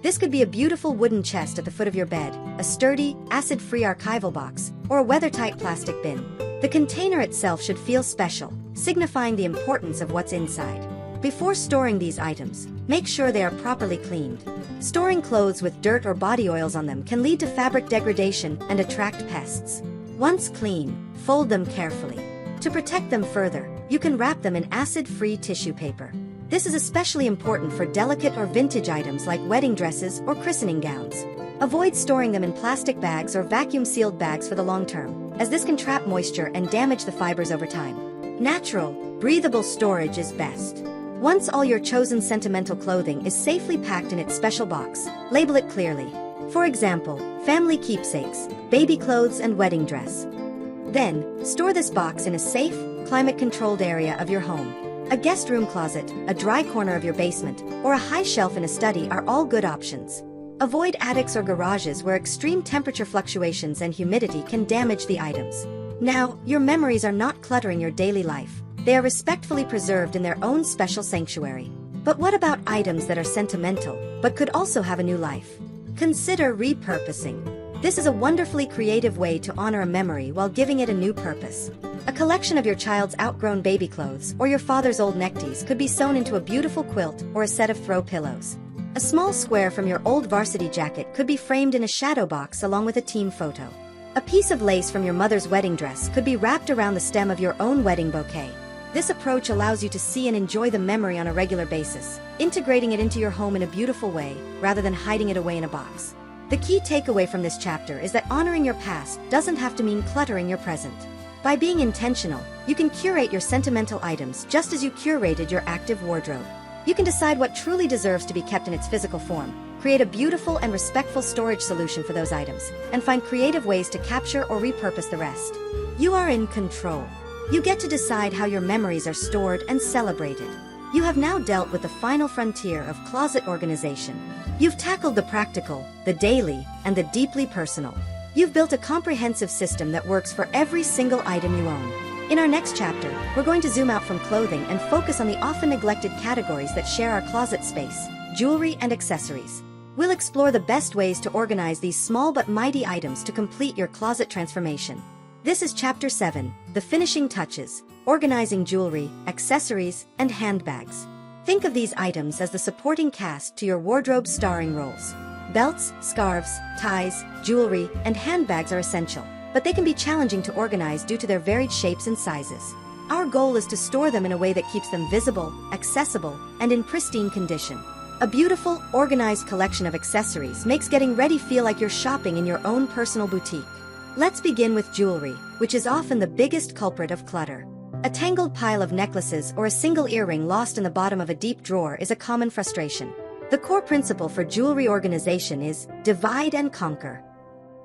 This could be a beautiful wooden chest at the foot of your bed, a sturdy, acid-free archival box, or a weather-tight plastic bin. The container itself should feel special, signifying the importance of what's inside. Before storing these items, make sure they are properly cleaned. Storing clothes with dirt or body oils on them can lead to fabric degradation and attract pests. Once clean, fold them carefully. To protect them further, you can wrap them in acid-free tissue paper. This is especially important for delicate or vintage items like wedding dresses or christening gowns. Avoid storing them in plastic bags or vacuum-sealed bags for the long term, as this can trap moisture and damage the fibers over time. Natural, breathable storage is best. Once all your chosen sentimental clothing is safely packed in its special box, label it clearly. For example, family keepsakes, baby clothes, and wedding dress. Then, store this box in a safe, climate-controlled area of your home. A guest room closet, a dry corner of your basement, or a high shelf in a study are all good options. Avoid attics or garages where extreme temperature fluctuations and humidity can damage the items. Now, your memories are not cluttering your daily life. They are respectfully preserved in their own special sanctuary. But what about items that are sentimental, but could also have a new life? Consider repurposing. This is a wonderfully creative way to honor a memory while giving it a new purpose. A collection of your child's outgrown baby clothes or your father's old neckties could be sewn into a beautiful quilt or a set of throw pillows. A small square from your old varsity jacket could be framed in a shadow box along with a team photo. A piece of lace from your mother's wedding dress could be wrapped around the stem of your own wedding bouquet. This approach allows you to see and enjoy the memory on a regular basis, integrating it into your home in a beautiful way, rather than hiding it away in a box. The key takeaway from this chapter is that honoring your past doesn't have to mean cluttering your present. By being intentional, you can curate your sentimental items just as you curated your active wardrobe. You can decide what truly deserves to be kept in its physical form, create a beautiful and respectful storage solution for those items, and find creative ways to capture or repurpose the rest. You are in control. You get to decide how your memories are stored and celebrated. You have now dealt with the final frontier of closet organization. You've tackled the practical, the daily, and the deeply personal. You've built a comprehensive system that works for every single item you own. In our next chapter, we're going to zoom out from clothing and focus on the often neglected categories that share our closet space: jewelry and accessories. We'll explore the best ways to organize these small but mighty items to complete your closet transformation. This is Chapter 7, The Finishing Touches, Organizing Jewelry, Accessories, and Handbags. Think of these items as the supporting cast to your wardrobe's starring roles. Belts, scarves, ties, jewelry, and handbags are essential, but they can be challenging to organize due to their varied shapes and sizes. Our goal is to store them in a way that keeps them visible, accessible, and in pristine condition. A beautiful, organized collection of accessories makes getting ready feel like you're shopping in your own personal boutique. Let's begin with jewelry, which is often the biggest culprit of clutter. A tangled pile of necklaces or a single earring lost in the bottom of a deep drawer is a common frustration. The core principle for jewelry organization is divide and conquer.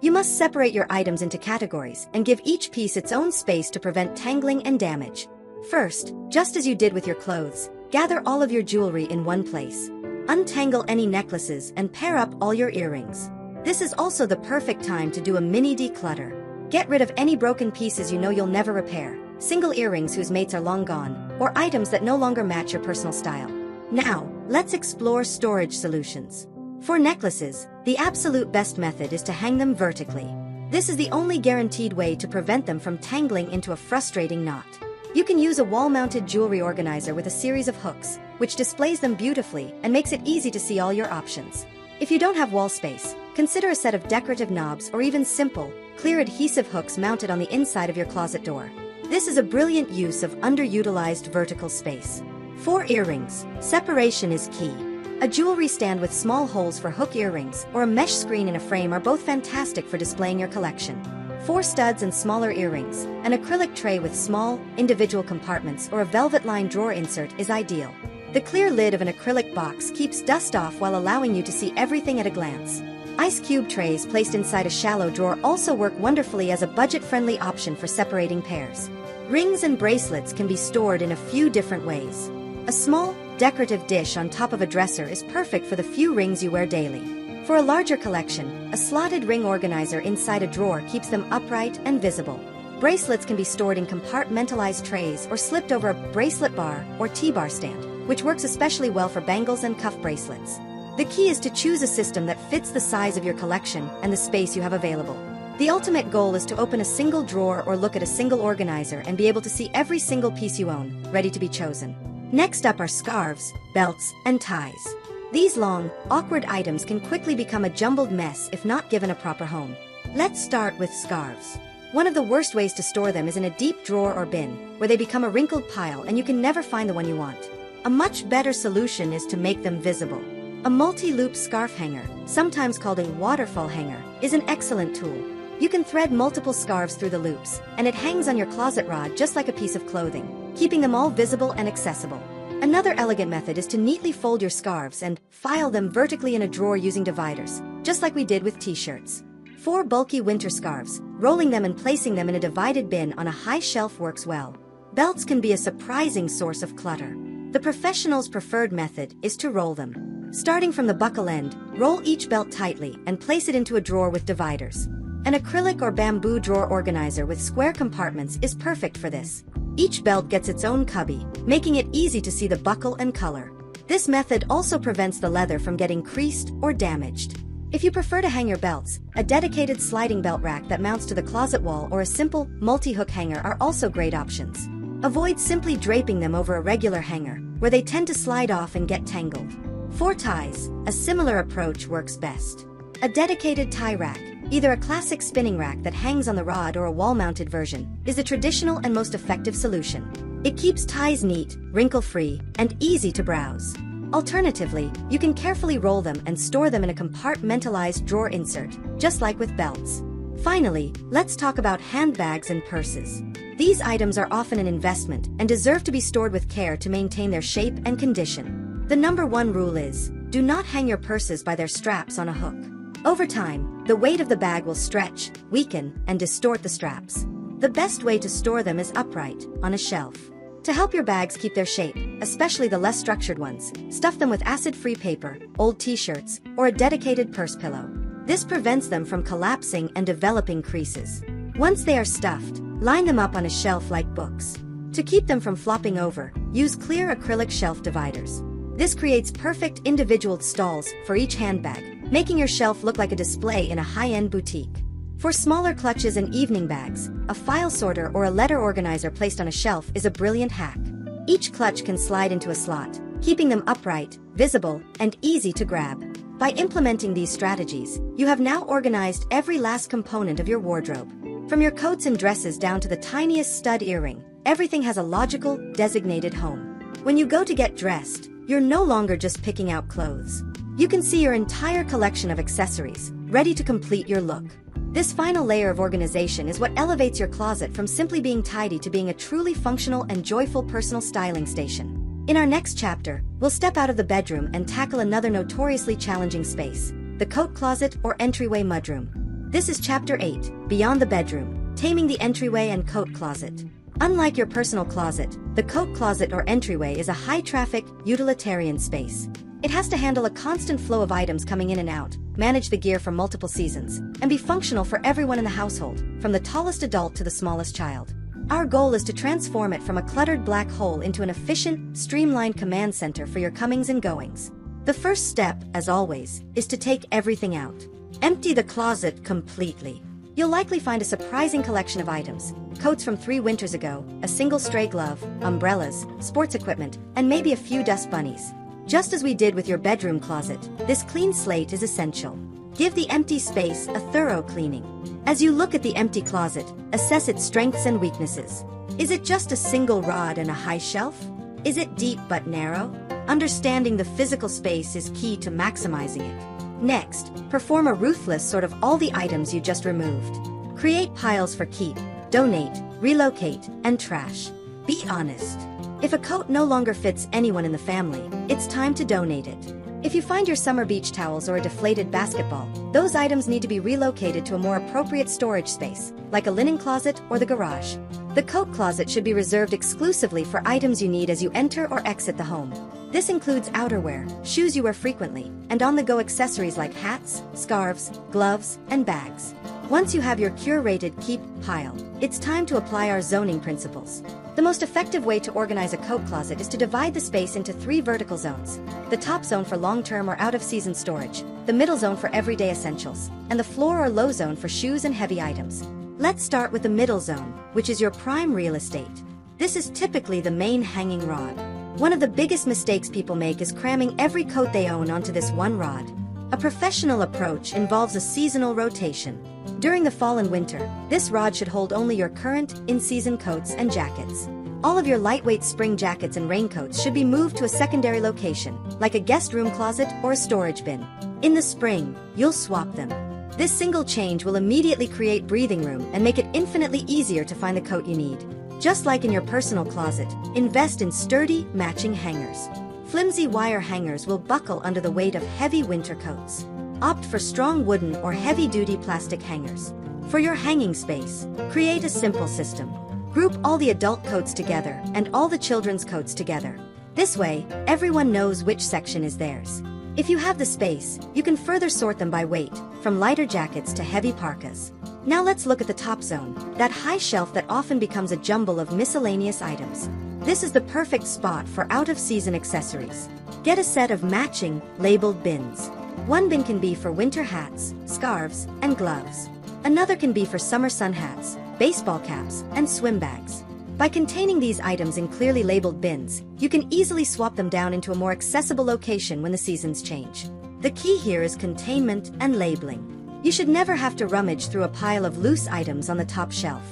You must separate your items into categories and give each piece its own space to prevent tangling and damage. First, just as you did with your clothes, gather all of your jewelry in one place. Untangle any necklaces and pair up all your earrings. This is also the perfect time to do a mini declutter. Get rid of any broken pieces you know you'll never repair, single earrings whose mates are long gone, or items that no longer match your personal style. Now, let's explore storage solutions. For necklaces, the absolute best method is to hang them vertically. This is the only guaranteed way to prevent them from tangling into a frustrating knot. You can use a wall-mounted jewelry organizer with a series of hooks, which displays them beautifully and makes it easy to see all your options. If you don't have wall space, consider a set of decorative knobs or even simple, clear adhesive hooks mounted on the inside of your closet door. This is a brilliant use of underutilized vertical space. For earrings, separation is key. A jewelry stand with small holes for hook earrings or a mesh screen in a frame are both fantastic for displaying your collection. For studs and smaller earrings, an acrylic tray with small, individual compartments or a velvet-lined drawer insert is ideal. The clear lid of an acrylic box keeps dust off while allowing you to see everything at a glance. Ice cube trays placed inside a shallow drawer also work wonderfully as a budget-friendly option for separating pairs. Rings and bracelets can be stored in a few different ways. A small, decorative dish on top of a dresser is perfect for the few rings you wear daily. For a larger collection, a slotted ring organizer inside a drawer keeps them upright and visible. Bracelets can be stored in compartmentalized trays or slipped over a bracelet bar or T-bar stand, which works especially well for bangles and cuff bracelets. The key is to choose a system that fits the size of your collection and the space you have available. The ultimate goal is to open a single drawer or look at a single organizer and be able to see every single piece you own, ready to be chosen. Next up are scarves, belts, and ties. These long, awkward items can quickly become a jumbled mess if not given a proper home. Let's start with scarves. One of the worst ways to store them is in a deep drawer or bin, where they become a wrinkled pile and you can never find the one you want. A much better solution is to make them visible. A multi-loop scarf hanger, sometimes called a waterfall hanger, is an excellent tool. You can thread multiple scarves through the loops, and it hangs on your closet rod just like a piece of clothing, keeping them all visible and accessible. Another elegant method is to neatly fold your scarves and file them vertically in a drawer using dividers, just like we did with t-shirts. For bulky winter scarves, rolling them and placing them in a divided bin on a high shelf works well. Belts can be a surprising source of clutter. The professional's preferred method is to roll them. Starting from the buckle end, roll each belt tightly and place it into a drawer with dividers. An acrylic or bamboo drawer organizer with square compartments is perfect for this. Each belt gets its own cubby, making it easy to see the buckle and color. This method also prevents the leather from getting creased or damaged. If you prefer to hang your belts, a dedicated sliding belt rack that mounts to the closet wall or a simple, multi-hook hanger are also great options. Avoid simply draping them over a regular hanger, where they tend to slide off and get tangled. For ties, a similar approach works best. A dedicated tie rack, either a classic spinning rack that hangs on the rod or a wall-mounted version, is a traditional and most effective solution. It keeps ties neat, wrinkle-free, and easy to browse. Alternatively, you can carefully roll them and store them in a compartmentalized drawer insert, just like with belts. Finally, let's talk about handbags and purses. These items are often an investment and deserve to be stored with care to maintain their shape and condition. The number one rule is, do not hang your purses by their straps on a hook. Over time, the weight of the bag will stretch, weaken, and distort the straps. The best way to store them is upright, on a shelf. To help your bags keep their shape, especially the less structured ones, stuff them with acid-free paper, old t-shirts, or a dedicated purse pillow. This prevents them from collapsing and developing creases. Once they are stuffed, line them up on a shelf like books. To keep them from flopping over, use clear acrylic shelf dividers. This creates perfect individual stalls for each handbag, making your shelf look like a display in a high-end boutique. For smaller clutches and evening bags, a file sorter or a letter organizer placed on a shelf is a brilliant hack. Each clutch can slide into a slot, keeping them upright, visible, and easy to grab. By implementing these strategies, you have now organized every last component of your wardrobe. From your coats and dresses down to the tiniest stud earring, everything has a logical, designated home. When you go to get dressed, you're no longer just picking out clothes. You can see your entire collection of accessories, ready to complete your look. This final layer of organization is what elevates your closet from simply being tidy to being a truly functional and joyful personal styling station. In our next chapter, we'll step out of the bedroom and tackle another notoriously challenging space, the coat closet or entryway mudroom. This is Chapter 8, Beyond the Bedroom, Taming the Entryway and Coat Closet. Unlike your personal closet, the coat closet or entryway is a high-traffic, utilitarian space. It has to handle a constant flow of items coming in and out, manage the gear for multiple seasons, and be functional for everyone in the household, from the tallest adult to the smallest child. Our goal is to transform it from a cluttered black hole into an efficient, streamlined command center for your comings and goings. The first step, as always, is to take everything out. Empty the closet completely. You'll likely find a surprising collection of items: coats from 3 winters ago, a single stray glove, umbrellas, sports equipment, and maybe a few dust bunnies. Just as we did with your bedroom closet, this clean slate is essential. Give the empty space a thorough cleaning. As you look at the empty closet, assess its strengths and weaknesses. Is it just a single rod and a high shelf? Is it deep but narrow? Understanding the physical space is key to maximizing it. Next, perform a ruthless sort of all the items you just removed. Create piles for keep, donate, relocate, and trash. Be honest. If a coat no longer fits anyone in the family, it's time to donate it. If you find your summer beach towels or a deflated basketball, those items need to be relocated to a more appropriate storage space, like a linen closet or the garage. The coat closet should be reserved exclusively for items you need as you enter or exit the home. This includes outerwear, shoes you wear frequently, and on-the-go accessories like hats, scarves, gloves, and bags. Once you have your curated keep pile, it's time to apply our zoning principles. The most effective way to organize a coat closet is to divide the space into 3 vertical zones: the top zone for long-term or out-of-season storage, the middle zone for everyday essentials, and the floor or low zone for shoes and heavy items. Let's start with the middle zone, which is your prime real estate. This is typically the main hanging rod. One of the biggest mistakes people make is cramming every coat they own onto this one rod. A professional approach involves a seasonal rotation. During the fall and winter, this rod should hold only your current, in-season coats and jackets. All of your lightweight spring jackets and raincoats should be moved to a secondary location, like a guest room closet or a storage bin. In the spring, you'll swap them. This single change will immediately create breathing room and make it infinitely easier to find the coat you need. Just like in your personal closet, invest in sturdy, matching hangers. Flimsy wire hangers will buckle under the weight of heavy winter coats. Opt for strong wooden or heavy-duty plastic hangers. For your hanging space, create a simple system. Group all the adult coats together and all the children's coats together. This way, everyone knows which section is theirs. If you have the space, you can further sort them by weight, from lighter jackets to heavy parkas. Now let's look at the top zone, that high shelf that often becomes a jumble of miscellaneous items. This is the perfect spot for out-of-season accessories. Get a set of matching, labeled bins. One bin can be for winter hats, scarves, and gloves. Another can be for summer sun hats, baseball caps, and swim bags. By containing these items in clearly labeled bins, you can easily swap them down into a more accessible location when the seasons change. The key here is containment and labeling. You should never have to rummage through a pile of loose items on the top shelf.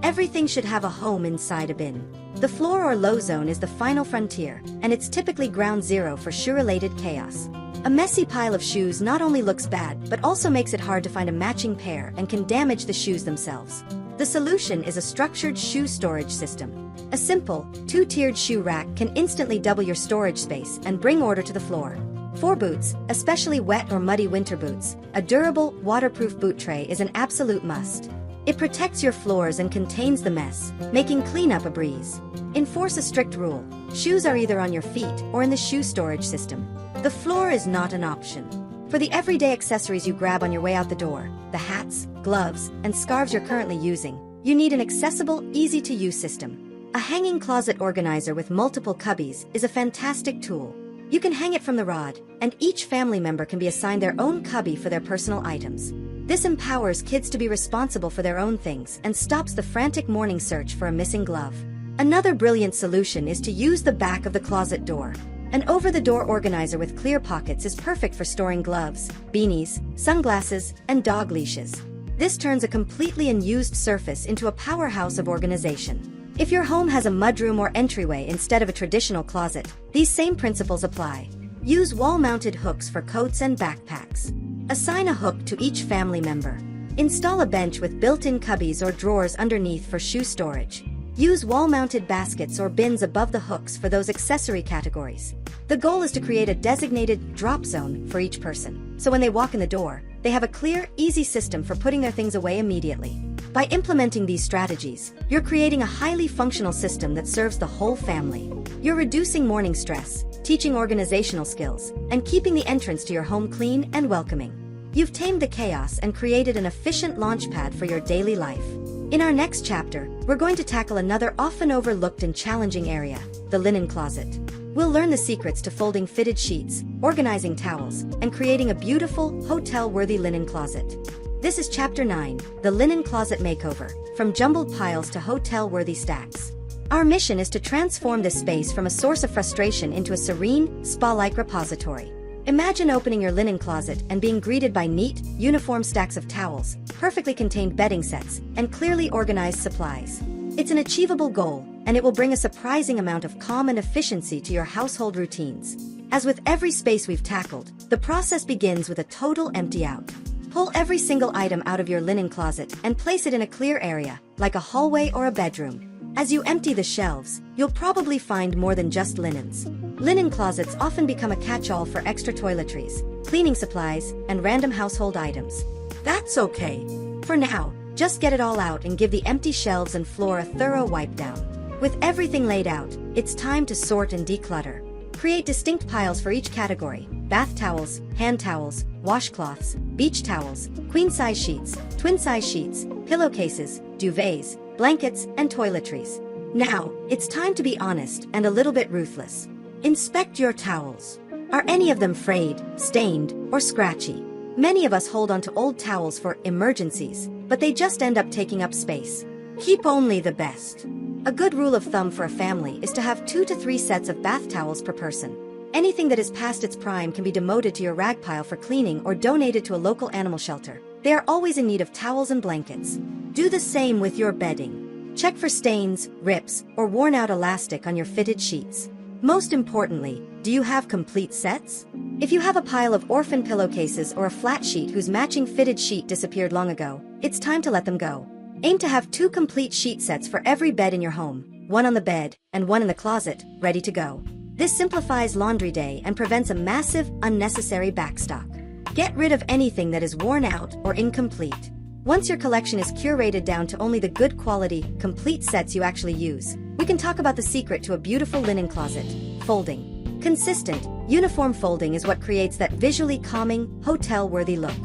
Everything should have a home inside a bin. The floor or low zone is the final frontier, and it's typically ground zero for shoe-related chaos. A messy pile of shoes not only looks bad but also makes it hard to find a matching pair and can damage the shoes themselves. The solution is a structured shoe storage system. A simple, two-tiered shoe rack can instantly double your storage space and bring order to the floor. For boots, especially wet or muddy winter boots, a durable, waterproof boot tray is an absolute must. It protects your floors and contains the mess, making cleanup a breeze. Enforce a strict rule. Shoes are either on your feet or in the shoe storage system. The floor is not an option. For the everyday accessories you grab on your way out the door, the hats, gloves, and scarves you're currently using, you need an accessible, easy-to-use system. A hanging closet organizer with multiple cubbies is a fantastic tool. You can hang it from the rod, and each family member can be assigned their own cubby for their personal items. This empowers kids to be responsible for their own things and stops the frantic morning search for a missing glove. Another brilliant solution is to use the back of the closet door. An over-the-door organizer with clear pockets is perfect for storing gloves, beanies, sunglasses, and dog leashes. This turns a completely unused surface into a powerhouse of organization. If your home has a mudroom or entryway instead of a traditional closet, these same principles apply. Use wall-mounted hooks for coats and backpacks. Assign a hook to each family member. Install a bench with built-in cubbies or drawers underneath for shoe storage. Use wall-mounted baskets or bins above the hooks for those accessory categories. The goal is to create a designated drop zone for each person, so when they walk in the door, they have a clear, easy system for putting their things away immediately. By implementing these strategies, you're creating a highly functional system that serves the whole family. You're reducing morning stress, teaching organizational skills, and keeping the entrance to your home clean and welcoming. You've tamed the chaos and created an efficient launchpad for your daily life. In our next chapter, we're going to tackle another often overlooked and challenging area, the linen closet. We'll learn the secrets to folding fitted sheets, organizing towels, and creating a beautiful, hotel-worthy linen closet. This is Chapter 9, the Linen Closet Makeover, from jumbled piles to hotel-worthy stacks. Our mission is to transform this space from a source of frustration into a serene, spa-like repository. Imagine opening your linen closet and being greeted by neat, uniform stacks of towels, perfectly contained bedding sets, and clearly organized supplies. It's an achievable goal, and it will bring a surprising amount of calm and efficiency to your household routines. As with every space we've tackled, the process begins with a total empty out. Pull every single item out of your linen closet and place it in a clear area, like a hallway or a bedroom. As you empty the shelves, you'll probably find more than just linens. Linen closets often become a catch-all for extra toiletries, cleaning supplies, and random household items. That's okay. For now, just get it all out and give the empty shelves and floor a thorough wipe down. With everything laid out, it's time to sort and declutter. Create distinct piles for each category: bath towels, hand towels, washcloths, beach towels, queen-size sheets, twin-size sheets, pillowcases, duvets, blankets, and toiletries. Now, it's time to be honest and a little bit ruthless. Inspect your towels. Are any of them frayed, stained, or scratchy? Many of us hold onto old towels for emergencies, but they just end up taking up space. Keep only the best. A good rule of thumb for a family is to have 2 to 3 sets of bath towels per person. Anything that is past its prime can be demoted to your rag pile for cleaning or donated to a local animal shelter. They are always in need of towels and blankets. Do the same with your bedding. Check for stains, rips, or worn-out elastic on your fitted sheets. Most importantly, do you have complete sets? If you have a pile of orphan pillowcases or a flat sheet whose matching fitted sheet disappeared long ago, it's time to let them go. Aim to have 2 complete sheet sets for every bed in your home, one on the bed and one in the closet, ready to go. This simplifies laundry day and prevents a massive, unnecessary backstock. Get rid of anything that is worn out or incomplete. Once your collection is curated down to only the good quality, complete sets you actually use, we can talk about the secret to a beautiful linen closet: folding. Consistent, uniform folding is what creates that visually calming, hotel-worthy look.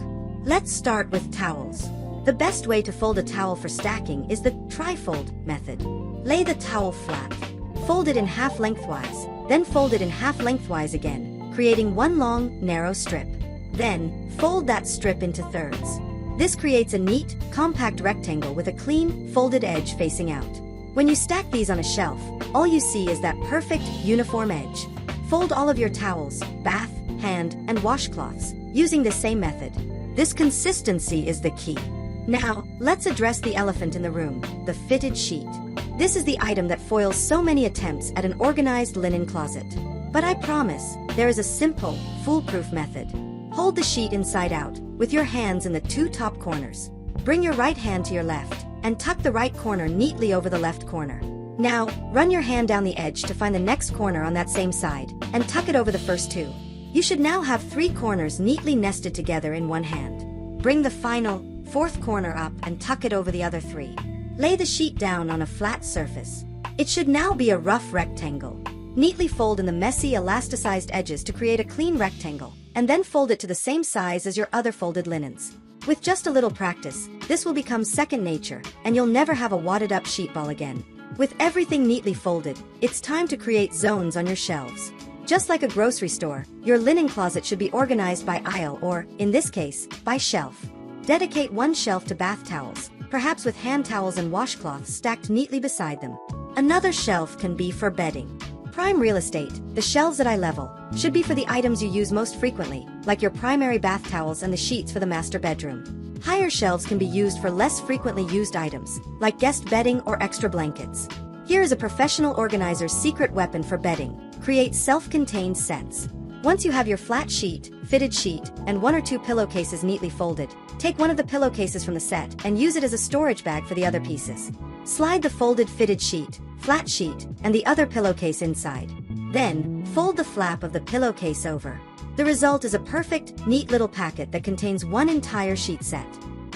Let's start with towels. The best way to fold a towel for stacking is the tri-fold method. Lay the towel flat. Fold it in half lengthwise, then fold it in half lengthwise again, creating one long, narrow strip. Then, fold that strip into thirds. This creates a neat, compact rectangle with a clean, folded edge facing out. When you stack these on a shelf, all you see is that perfect, uniform edge. Fold all of your towels, bath, hand, and washcloths, using the same method. This consistency is the key. Now, let's address the elephant in the room, the fitted sheet. This is the item that foils so many attempts at an organized linen closet. But I promise, there is a simple, foolproof method. Hold the sheet inside out, with your hands in the two top corners. Bring your right hand to your left, and tuck the right corner neatly over the left corner. Now, run your hand down the edge to find the next corner on that same side, and tuck it over the first two. You should now have 3 corners neatly nested together in one hand. Bring the final, 4th corner up and tuck it over the other 3. Lay the sheet down on a flat surface. It should now be a rough rectangle. Neatly fold in the messy, elasticized edges to create a clean rectangle, and then fold it to the same size as your other folded linens. With just a little practice, this will become second nature, and you'll never have a wadded-up sheet ball again. With everything neatly folded, it's time to create zones on your shelves. Just like a grocery store, your linen closet should be organized by aisle or, in this case, by shelf. Dedicate one shelf to bath towels, perhaps with hand towels and washcloths stacked neatly beside them. Another shelf can be for bedding. Prime real estate, the shelves at eye level, should be for the items you use most frequently, like your primary bath towels and the sheets for the master bedroom. Higher shelves can be used for less frequently used items, like guest bedding or extra blankets. Here is a professional organizer's secret weapon for bedding: create self-contained sets. Once you have your flat sheet, fitted sheet, and 1 or 2 pillowcases neatly folded, take one of the pillowcases from the set and use it as a storage bag for the other pieces. Slide the folded fitted sheet, flat sheet, and the other pillowcase inside. Then, fold the flap of the pillowcase over. The result is a perfect, neat little packet that contains one entire sheet set.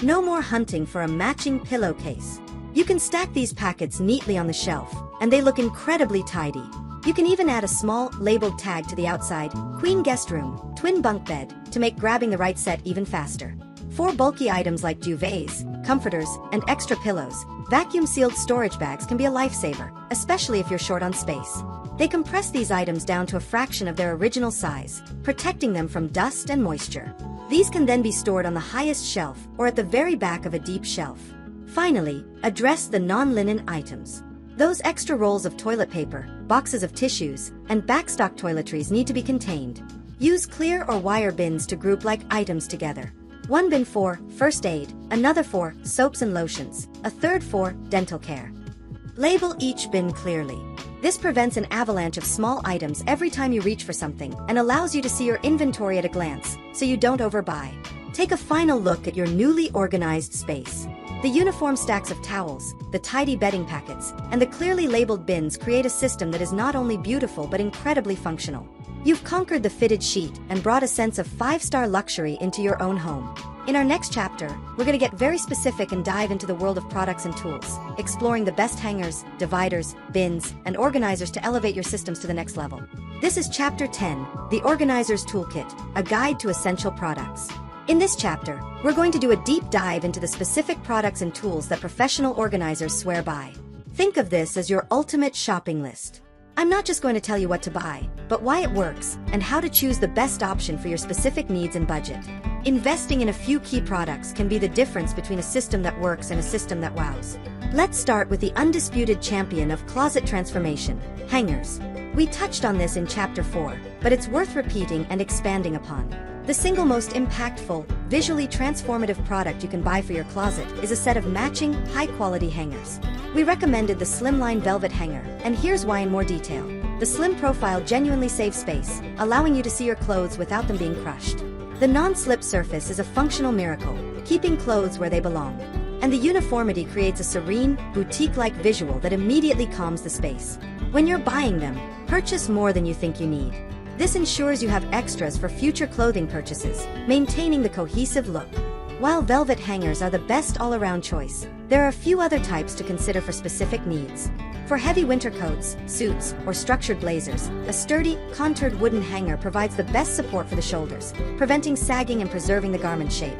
No more hunting for a matching pillowcase. You can stack these packets neatly on the shelf, and they look incredibly tidy. You can even add a small, labeled tag to the outside, queen guest room, twin bunk bed, to make grabbing the right set even faster. For bulky items like duvets, comforters, and extra pillows, vacuum-sealed storage bags can be a lifesaver, especially if you're short on space. They compress these items down to a fraction of their original size, protecting them from dust and moisture. These can then be stored on the highest shelf or at the very back of a deep shelf. Finally, address the non-linen items. Those extra rolls of toilet paper, boxes of tissues, and backstock toiletries need to be contained. Use clear or wire bins to group like items together. One bin for first aid, another for soaps and lotions, a third for dental care. Label each bin clearly. This prevents an avalanche of small items every time you reach for something and allows you to see your inventory at a glance, so you don't overbuy. Take a final look at your newly organized space. The uniform stacks of towels, the tidy bedding packets, and the clearly labeled bins create a system that is not only beautiful but incredibly functional. You've conquered the fitted sheet and brought a sense of 5-star luxury into your own home. In our next chapter, we're going to get very specific and dive into the world of products and tools, exploring the best hangers, dividers, bins, and organizers to elevate your systems to the next level. This is Chapter 10, The Organizer's Toolkit, a guide to essential products. In this chapter, we're going to do a deep dive into the specific products and tools that professional organizers swear by. Think of this as your ultimate shopping list. I'm not just going to tell you what to buy, but why it works, and how to choose the best option for your specific needs and budget. Investing in a few key products can be the difference between a system that works and a system that wows. Let's start with the undisputed champion of closet transformation, hangers. We touched on this in Chapter 4, but it's worth repeating and expanding upon. The single most impactful, visually transformative product you can buy for your closet is a set of matching, high-quality hangers. We recommended the slimline velvet hanger, and here's why in more detail. The slim profile genuinely saves space, allowing you to see your clothes without them being crushed. The non-slip surface is a functional miracle, keeping clothes where they belong. And the uniformity creates a serene, boutique-like visual that immediately calms the space. When you're buying them, purchase more than you think you need. This ensures you have extras for future clothing purchases, maintaining the cohesive look. While velvet hangers are the best all-around choice, there are a few other types to consider for specific needs. For heavy winter coats, suits, or structured blazers, a sturdy, contoured wooden hanger provides the best support for the shoulders, preventing sagging and preserving the garment shape.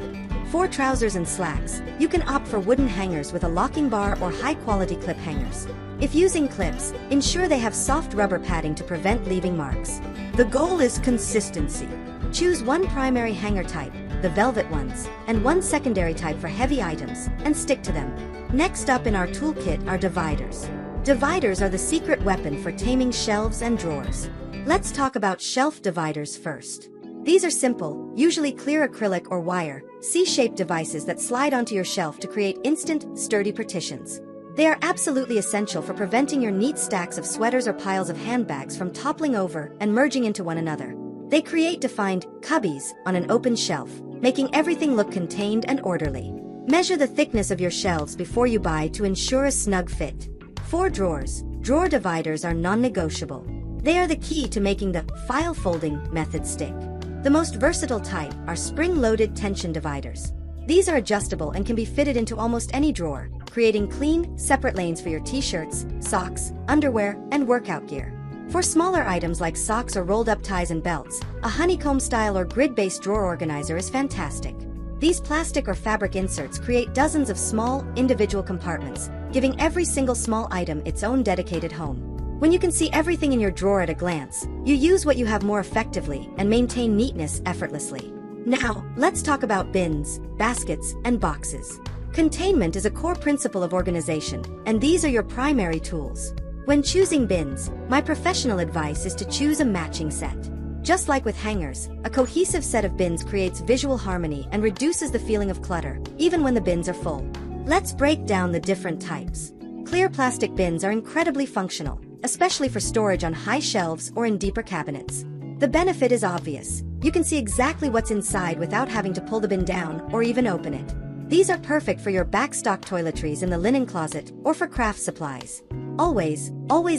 For trousers and slacks, you can opt for wooden hangers with a locking bar or high-quality clip hangers. If using clips, ensure they have soft rubber padding to prevent leaving marks. The goal is consistency. Choose one primary hanger type, the velvet ones, and one secondary type for heavy items, and stick to them. Next up in our toolkit are dividers. Dividers are the secret weapon for taming shelves and drawers. Let's talk about shelf dividers first. These are simple, usually clear acrylic or wire, C-shaped devices that slide onto your shelf to create instant, sturdy partitions. They are absolutely essential for preventing your neat stacks of sweaters or piles of handbags from toppling over and merging into one another. They create defined cubbies on an open shelf, making everything look contained and orderly. Measure the thickness of your shelves before you buy to ensure a snug fit. For drawers, drawer dividers are non-negotiable. They are the key to making the file folding method stick. The most versatile type are spring-loaded tension dividers. These are adjustable and can be fitted into almost any drawer, creating clean, separate lanes for your t-shirts, socks, underwear, and workout gear. For smaller items like socks or rolled-up ties and belts, a honeycomb-style or grid-based drawer organizer is fantastic. These plastic or fabric inserts create dozens of small, individual compartments, giving every single small item its own dedicated home. When you can see everything in your drawer at a glance, you use what you have more effectively and maintain neatness effortlessly. Now, let's talk about bins, baskets, and boxes. Containment is a core principle of organization, and these are your primary tools. When choosing bins, my professional advice is to choose a matching set. Just like with hangers, a cohesive set of bins creates visual harmony and reduces the feeling of clutter, even when the bins are full. Let's break down the different types. Clear plastic bins are incredibly functional, especially for storage on high shelves or in deeper cabinets. The benefit is obvious. You can see exactly what's inside without having to pull the bin down or even open it. These are perfect for your backstock toiletries in the linen closet or for craft supplies. Always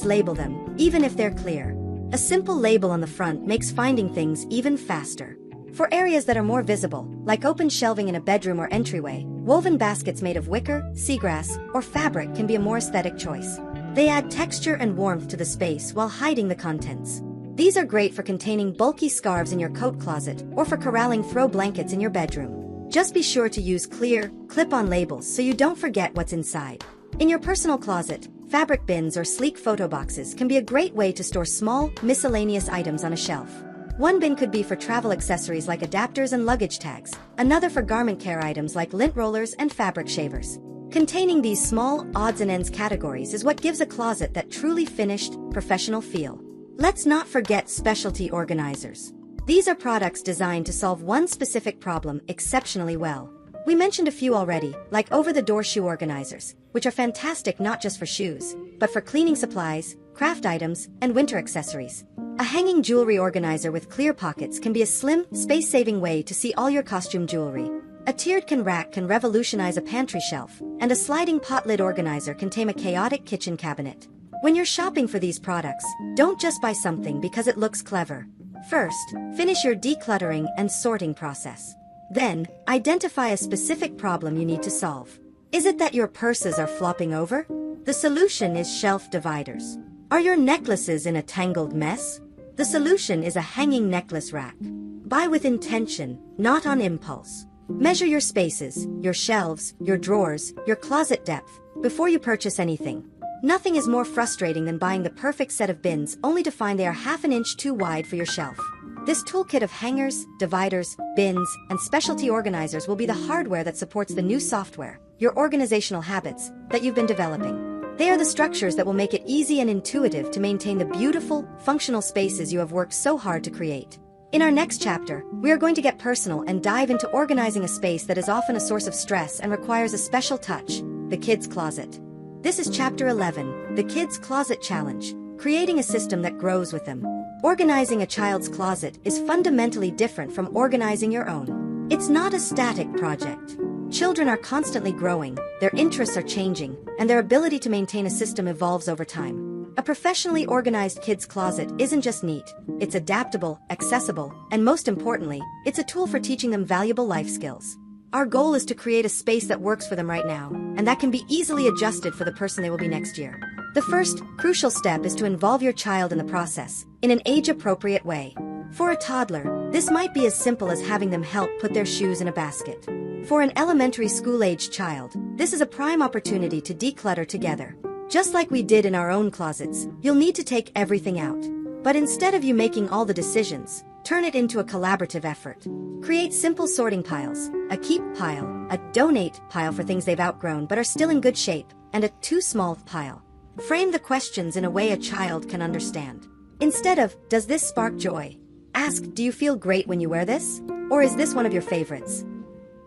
label them, even if they're clear. A simple label on the front makes finding things even faster. For areas that are more visible, like open shelving in a bedroom or entryway, woven baskets made of wicker, seagrass, or fabric can be a more aesthetic choice. They add texture and warmth to the space while hiding the contents. These are great for containing bulky scarves in your coat closet or for corralling throw blankets in your bedroom. Just be sure to use clear, clip-on labels so you don't forget what's inside. In your personal closet, fabric bins or sleek photo boxes can be a great way to store small, miscellaneous items on a shelf. One bin could be for travel accessories like adapters and luggage tags, another for garment care items like lint rollers and fabric shavers. Containing these small odds and ends categories is what gives a closet that truly finished, professional feel. Let's not forget specialty organizers. These are products designed to solve one specific problem exceptionally well. We mentioned a few already, like over-the-door shoe organizers, which are fantastic not just for shoes, but for cleaning supplies, craft items, and winter accessories. A hanging jewelry organizer with clear pockets can be a slim, space-saving way to see all your costume jewelry. A tiered rack can revolutionize a pantry shelf, and a sliding pot lid organizer can tame a chaotic kitchen cabinet. When you're shopping for these products, don't just buy something because it looks clever. First, finish your decluttering and sorting process. Then, identify a specific problem you need to solve. Is it that your purses are flopping over? The solution is shelf dividers. Are your necklaces in a tangled mess? The solution is a hanging necklace rack. Buy with intention, not on impulse. Measure your spaces, your shelves, your drawers, your closet depth, before you purchase anything. Nothing is more frustrating than buying the perfect set of bins only to find they are half an inch too wide for your shelf. This toolkit of hangers, dividers, bins, and specialty organizers will be the hardware that supports the new software, your organizational habits, that you've been developing. They are the structures that will make it easy and intuitive to maintain the beautiful, functional spaces you have worked so hard to create. In our next chapter, we are going to get personal and dive into organizing a space that is often a source of stress and requires a special touch, the kids' closet. This is Chapter 11, the Kids' Closet Challenge, creating a system that grows with them. Organizing a child's closet is fundamentally different from organizing your own. It's not a static project. Children are constantly growing, their interests are changing, and their ability to maintain a system evolves over time. A professionally organized kid's closet isn't just neat, it's adaptable, accessible, and most importantly, it's a tool for teaching them valuable life skills. Our goal is to create a space that works for them right now, and that can be easily adjusted for the person they will be next year. The first, crucial step is to involve your child in the process, in an age-appropriate way. For a toddler, this might be as simple as having them help put their shoes in a basket. For an elementary school-aged child, this is a prime opportunity to declutter together. Just like we did in our own closets, you'll need to take everything out. But instead of you making all the decisions, turn it into a collaborative effort. Create simple sorting piles, a keep pile, a donate pile for things they've outgrown but are still in good shape, and a too small pile. Frame the questions in a way a child can understand. Instead of, does this spark joy? Ask, do you feel great when you wear this? Or is this one of your favorites?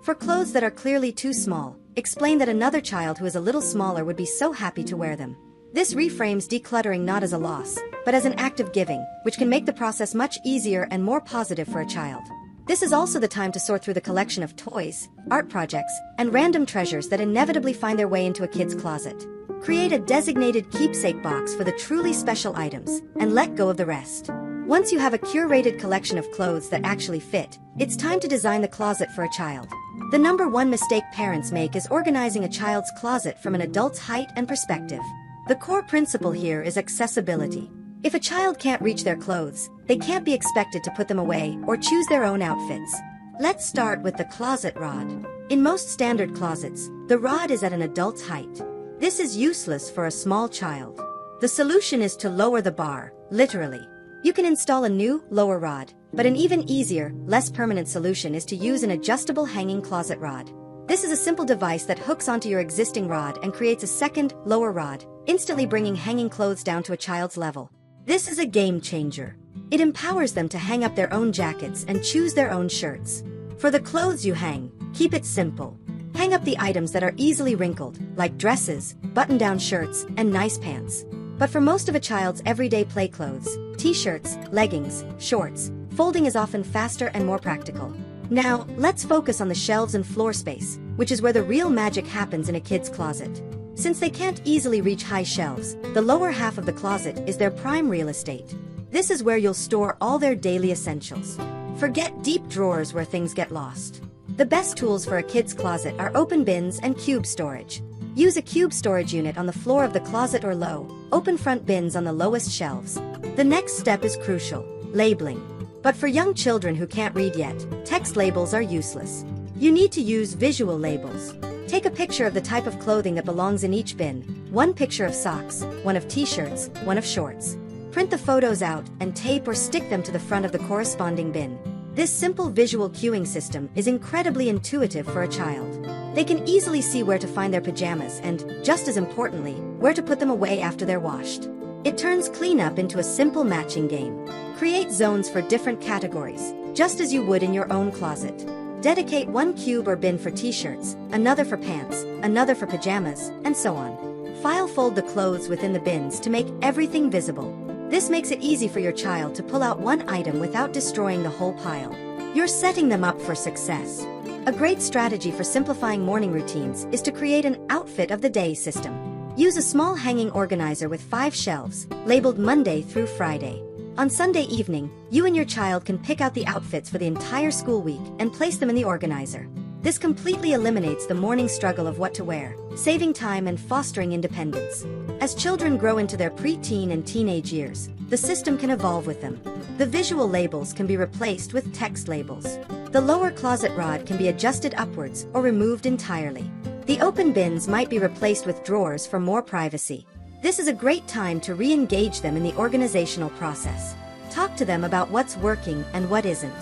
For clothes that are clearly too small, explain that another child who is a little smaller would be so happy to wear them. This reframes decluttering not as a loss, but as an act of giving, which can make the process much easier and more positive for a child. This is also the time to sort through the collection of toys, art projects, and random treasures that inevitably find their way into a kid's closet. Create a designated keepsake box for the truly special items, and let go of the rest. Once you have a curated collection of clothes that actually fit, it's time to design the closet for a child. The number one mistake parents make is organizing a child's closet from an adult's height and perspective. The core principle here is accessibility. If a child can't reach their clothes, they can't be expected to put them away or choose their own outfits. Let's start with the closet rod. In most standard closets, the rod is at an adult's height. This is useless for a small child. The solution is to lower the bar, literally. You can install a new, lower rod, but an even easier, less permanent solution is to use an adjustable hanging closet rod. This is a simple device that hooks onto your existing rod and creates a second, lower rod, instantly bringing hanging clothes down to a child's level. This is a game changer. It empowers them to hang up their own jackets and choose their own shirts. For the clothes you hang, keep it simple. Hang up the items that are easily wrinkled, like dresses, button-down shirts, and nice pants. But for most of a child's everyday play clothes, t-shirts, leggings, shorts, folding is often faster and more practical. Now, let's focus on the shelves and floor space, which is where the real magic happens in a kid's closet. Since they can't easily reach high shelves, the lower half of the closet is their prime real estate. This is where you'll store all their daily essentials. Forget deep drawers where things get lost. The best tools for a kid's closet are open bins and cube storage. Use a cube storage unit on the floor of the closet or low, open front bins on the lowest shelves. The next step is crucial, labeling. But for young children who can't read yet, text labels are useless. You need to use visual labels. Take a picture of the type of clothing that belongs in each bin, one picture of socks, one of t-shirts, one of shorts. Print the photos out and tape or stick them to the front of the corresponding bin. This simple visual cueing system is incredibly intuitive for a child. They can easily see where to find their pajamas and, just as importantly, where to put them away after they're washed. It turns cleanup into a simple matching game. Create zones for different categories, just as you would in your own closet. Dedicate one cube or bin for t-shirts, another for pants, another for pajamas, and so on. File fold the clothes within the bins to make everything visible. This makes it easy for your child to pull out one item without destroying the whole pile. You're setting them up for success. A great strategy for simplifying morning routines is to create an outfit of the day system. Use a small hanging organizer with 5 shelves, labeled Monday through Friday. On Sunday evening, you and your child can pick out the outfits for the entire school week and place them in the organizer. This completely eliminates the morning struggle of what to wear, saving time and fostering independence. As children grow into their preteen and teenage years, the system can evolve with them. The visual labels can be replaced with text labels. The lower closet rod can be adjusted upwards or removed entirely. The open bins might be replaced with drawers for more privacy. This is a great time to re-engage them in the organizational process. Talk to them about what's working and what isn't.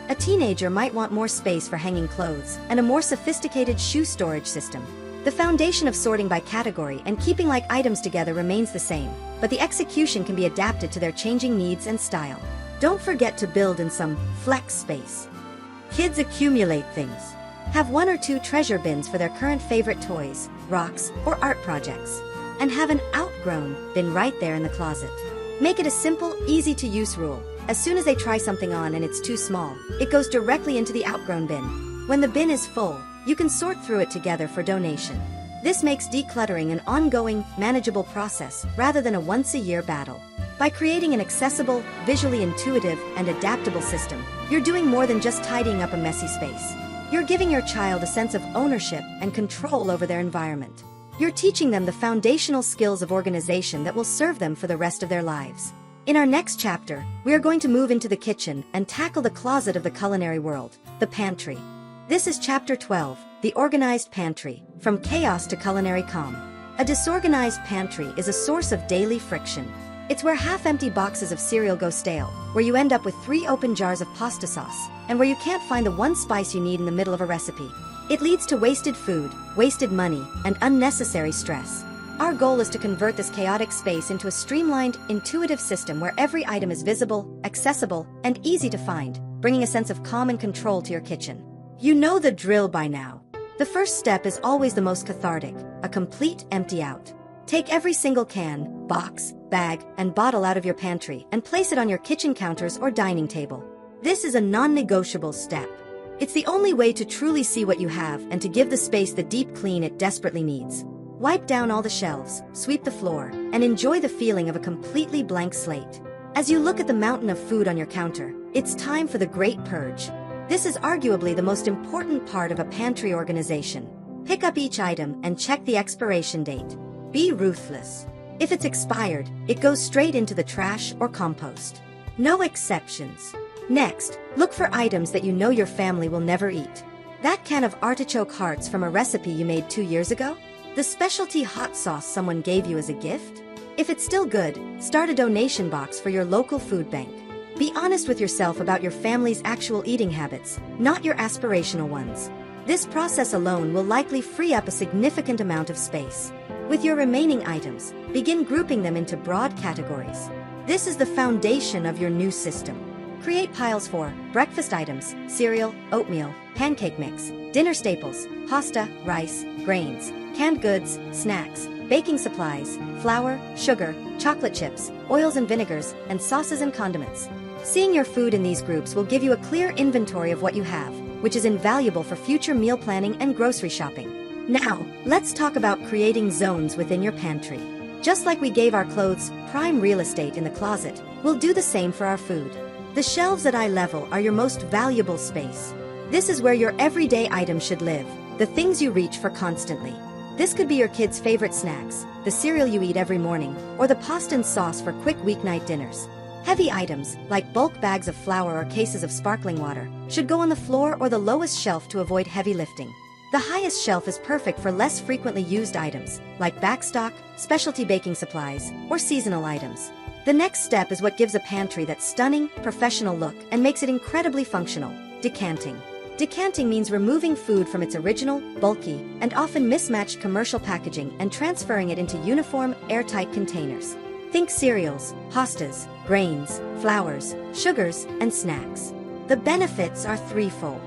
A teenager might want more space for hanging clothes and a more sophisticated shoe storage system. The foundation of sorting by category and keeping like items together remains the same, but the execution can be adapted to their changing needs and style. Don't forget to build in some flex space. Kids accumulate things. Have 1 or 2 treasure bins for their current favorite toys, rocks, or art projects. And have an outgrown bin right there in the closet. Make it a simple, easy-to-use rule. As soon as they try something on and it's too small, it goes directly into the outgrown bin. When the bin is full, you can sort through it together for donation. This makes decluttering an ongoing, manageable process rather than a once-a-year battle. By creating an accessible, visually intuitive, and adaptable system, you're doing more than just tidying up a messy space. You're giving your child a sense of ownership and control over their environment. You're teaching them the foundational skills of organization that will serve them for the rest of their lives. In our next chapter, we are going to move into the kitchen and tackle the closet of the culinary world, the pantry. This is Chapter 12, The Organized Pantry, From Chaos to Culinary Calm. A disorganized pantry is a source of daily friction. It's where half-empty boxes of cereal go stale, where you end up with 3 open jars of pasta sauce, and where you can't find the one spice you need in the middle of a recipe. It leads to wasted food, wasted money, and unnecessary stress. Our goal is to convert this chaotic space into a streamlined, intuitive system where every item is visible, accessible, and easy to find, bringing a sense of calm and control to your kitchen. You know the drill by now. The first step is always the most cathartic, a complete empty out. Take every single can, box, bag, and bottle out of your pantry and place it on your kitchen counters or dining table. This is a non-negotiable step. It's the only way to truly see what you have and to give the space the deep clean it desperately needs. Wipe down all the shelves, sweep the floor, and enjoy the feeling of a completely blank slate. As you look at the mountain of food on your counter, it's time for the Great Purge. This is arguably the most important part of a pantry organization. Pick up each item and check the expiration date. Be ruthless. If it's expired, it goes straight into the trash or compost. No exceptions. Next, look for items that you know your family will never eat. That can of artichoke hearts from a recipe you made 2 years ago? The specialty hot sauce someone gave you as a gift? If it's still good, start a donation box for your local food bank. Be honest with yourself about your family's actual eating habits, not your aspirational ones. This process alone will likely free up a significant amount of space. With your remaining items, begin grouping them into broad categories. This is the foundation of your new system. Create piles for breakfast items, cereal, oatmeal, pancake mix, dinner staples, pasta, rice, grains, canned goods, snacks, baking supplies, flour, sugar, chocolate chips, oils and vinegars, and sauces and condiments. Seeing your food in these groups will give you a clear inventory of what you have, which is invaluable for future meal planning and grocery shopping. Now, let's talk about creating zones within your pantry. Just like we gave our clothes prime real estate in the closet, we'll do the same for our food. The shelves at eye level are your most valuable space. This is where your everyday items should live, the things you reach for constantly. This could be your kids' favorite snacks, the cereal you eat every morning, or the pasta and sauce for quick weeknight dinners. Heavy items, like bulk bags of flour or cases of sparkling water, should go on the floor or the lowest shelf to avoid heavy lifting. The highest shelf is perfect for less frequently used items, like backstock, specialty baking supplies, or seasonal items. The next step is what gives a pantry that stunning, professional look and makes it incredibly functional: decanting. Decanting means removing food from its original, bulky, and often mismatched commercial packaging and transferring it into uniform, airtight containers. Think cereals, pastas, grains, flours, sugars, and snacks. The benefits are threefold.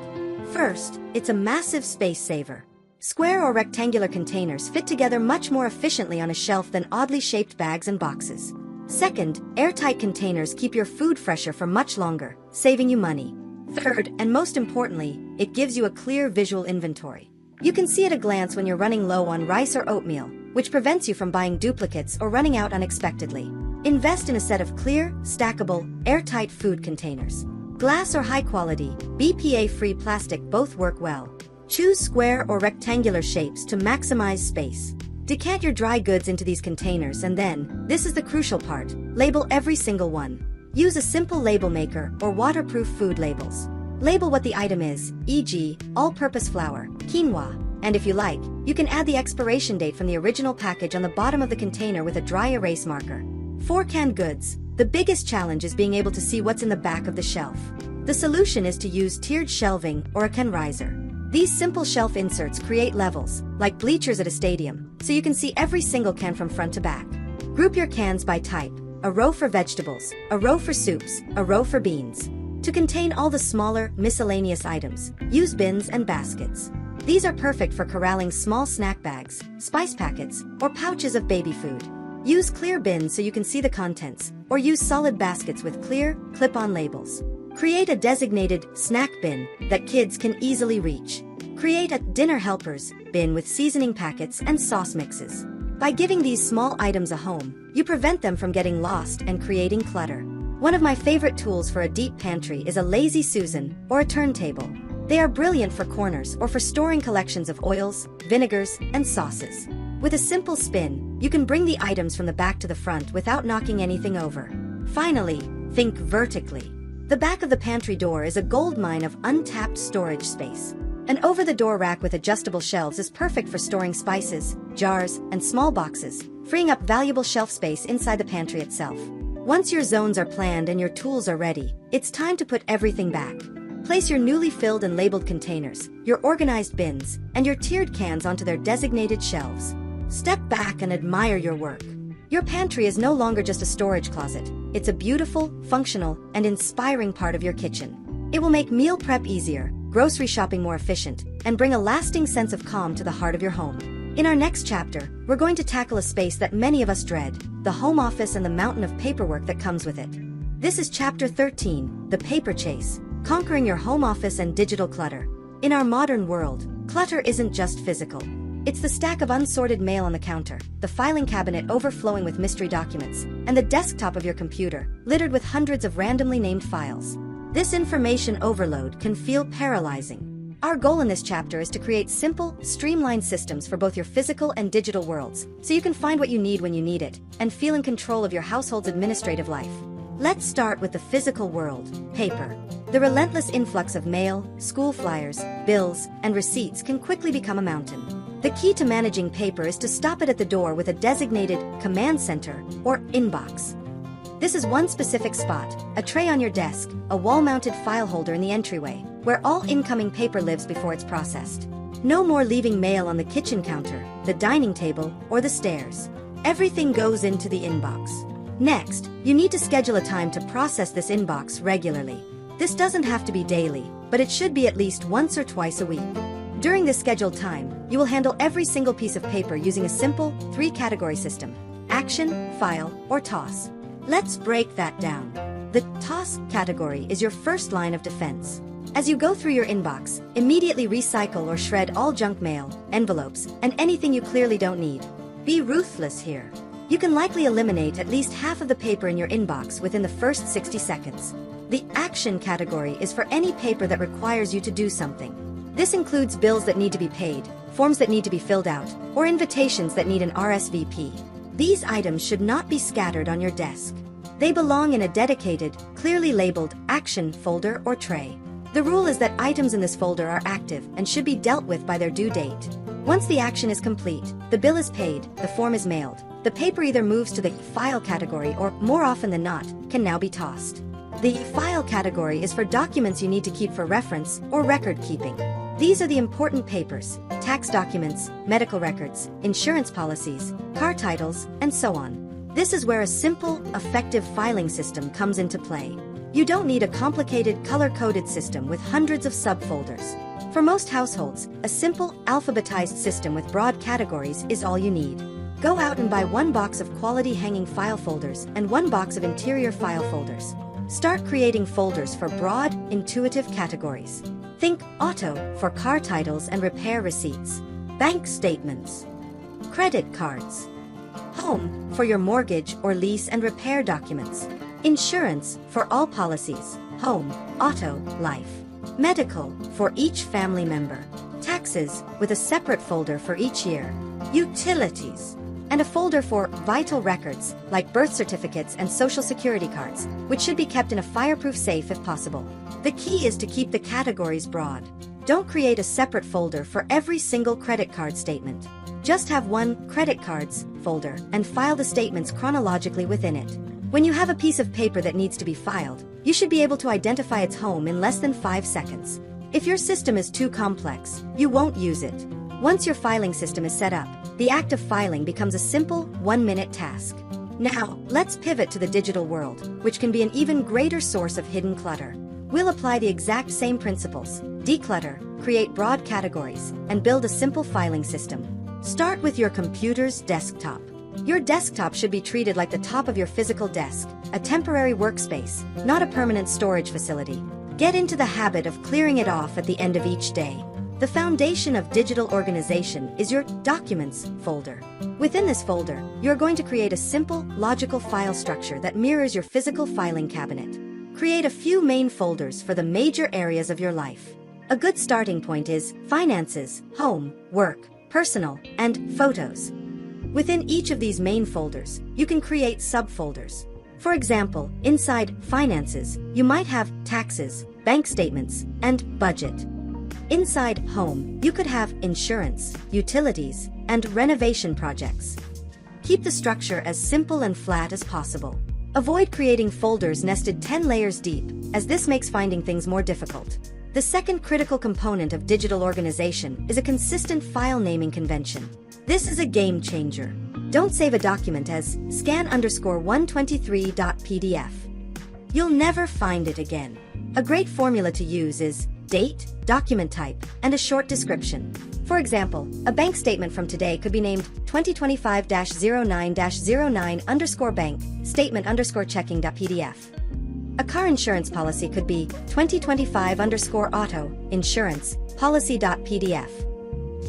First, it's a massive space saver. Square or rectangular containers fit together much more efficiently on a shelf than oddly shaped bags and boxes. Second, airtight containers keep your food fresher for much longer, saving you money. Third, and most importantly, it gives you a clear visual inventory. You can see at a glance when you're running low on rice or oatmeal, which prevents you from buying duplicates or running out unexpectedly. Invest in a set of clear, stackable, airtight food containers. Glass or high-quality, BPA-free plastic both work well. Choose square or rectangular shapes to maximize space. Decant your dry goods into these containers and then, this is the crucial part, label every single one. Use a simple label maker or waterproof food labels. Label what the item is, e.g., all-purpose flour, quinoa, and if you like, you can add the expiration date from the original package on the bottom of the container with a dry erase marker. For canned goods, the biggest challenge is being able to see what's in the back of the shelf. The solution is to use tiered shelving or a can riser. These simple shelf inserts create levels, like bleachers at a stadium, so you can see every single can from front to back. Group your cans by type: a row for vegetables, a row for soups, a row for beans. To contain all the smaller, miscellaneous items, use bins and baskets. These are perfect for corralling small snack bags, spice packets, or pouches of baby food. Use clear bins so you can see the contents, or use solid baskets with clear, clip-on labels. Create a designated snack bin that kids can easily reach. Create a dinner helpers bin with seasoning packets and sauce mixes. By giving these small items a home, you prevent them from getting lost and creating clutter. One of my favorite tools for a deep pantry is a Lazy Susan or a turntable. They are brilliant for corners or for storing collections of oils, vinegars, and sauces. With a simple spin, you can bring the items from the back to the front without knocking anything over. Finally, think vertically. The back of the pantry door is a goldmine of untapped storage space. An over-the-door rack with adjustable shelves is perfect for storing spices, jars, and small boxes, freeing up valuable shelf space inside the pantry itself. Once your zones are planned and your tools are ready, it's time to put everything back. Place your newly filled and labeled containers, your organized bins, and your tiered cans onto their designated shelves. Step back and admire your work. Your pantry is no longer just a storage closet. It's a beautiful, functional, and inspiring part of your kitchen. It will make meal prep easier, grocery shopping more efficient, and bring a lasting sense of calm to the heart of your home. In our next chapter, we're going to tackle a space that many of us dread, the home office and the mountain of paperwork that comes with it. This is Chapter 13, The Paper Chase, Conquering Your Home Office and Digital Clutter. In our modern world, clutter isn't just physical. It's the stack of unsorted mail on the counter, the filing cabinet overflowing with mystery documents, and the desktop of your computer, littered with hundreds of randomly named files. This information overload can feel paralyzing. Our goal in this chapter is to create simple, streamlined systems for both your physical and digital worlds, so you can find what you need when you need it, and feel in control of your household's administrative life. Let's start with the physical world, paper. The relentless influx of mail, school flyers, bills, and receipts can quickly become a mountain. The key to managing paper is to stop it at the door with a designated command center or inbox. This is one specific spot, a tray on your desk, a wall-mounted file holder in the entryway, where all incoming paper lives before it's processed. No more leaving mail on the kitchen counter, the dining table, or the stairs. Everything goes into the inbox. Next, you need to schedule a time to process this inbox regularly. This doesn't have to be daily, but it should be at least once or twice a week. During this scheduled time, you will handle every single piece of paper using a simple 3-category system: action, file, or toss. Let's break that down. The toss category is your first line of defense. As you go through your inbox, immediately recycle or shred all junk mail, envelopes, and anything you clearly don't need. Be ruthless here. You can likely eliminate at least half of the paper in your inbox within the first 60 seconds. The action category is for any paper that requires you to do something. This includes bills that need to be paid, forms that need to be filled out, or invitations that need an RSVP. These items should not be scattered on your desk. They belong in a dedicated, clearly labeled action folder or tray. The rule is that items in this folder are active and should be dealt with by their due date. Once the action is complete, the bill is paid, the form is mailed. The paper either moves to the file category or, more often than not, can now be tossed. The file category is for documents you need to keep for reference or record keeping. These are the important papers: tax documents, medical records, insurance policies, car titles, and so on. This is where a simple, effective filing system comes into play. You don't need a complicated, color-coded system with hundreds of subfolders. For most households, a simple, alphabetized system with broad categories is all you need. Go out and buy one box of quality hanging file folders and one box of interior file folders. Start creating folders for broad, intuitive categories. Think auto for car titles and repair receipts, bank statements, credit cards, home for your mortgage or lease and repair documents, insurance for all policies, home, auto, life, medical for each family member, taxes with a separate folder for each year, utilities, and a folder for vital records like birth certificates and social security cards, which should be kept in a fireproof safe if possible. The key is to keep the categories broad. Don't create a separate folder for every single credit card statement. Just have one credit cards folder and file the statements chronologically within it. When you have a piece of paper that needs to be filed, you should be able to identify its home in less than 5 seconds. If your system is too complex, you won't use it. Once your filing system is set up, the act of filing becomes a simple, 1-minute task. Now, let's pivot to the digital world, which can be an even greater source of hidden clutter. We'll apply the exact same principles: declutter, create broad categories, and build a simple filing system. Start with your computer's desktop. Your desktop should be treated like the top of your physical desk, a temporary workspace, not a permanent storage facility. Get into the habit of clearing it off at the end of each day. The foundation of digital organization is your Documents folder. Within this folder, you're going to create a simple, logical file structure that mirrors your physical filing cabinet. Create a few main folders for the major areas of your life. A good starting point is finances, home, work, personal, and photos. Within each of these main folders, you can create subfolders. For example, inside Finances, you might have Taxes, Bank Statements, and Budget. Inside Home, you could have Insurance, Utilities, and Renovation Projects. Keep the structure as simple and flat as possible. Avoid creating folders nested 10 layers deep, as this makes finding things more difficult. The second critical component of digital organization is a consistent file naming convention. This is a game changer. Don't save a document as scan_123.pdf. You'll never find it again. A great formula to use is date, document type, and a short description. For example, a bank statement from today could be named 2025-09-09_bank statement_checking.pdf. A car insurance policy could be 2025_auto insurance policy.pdf.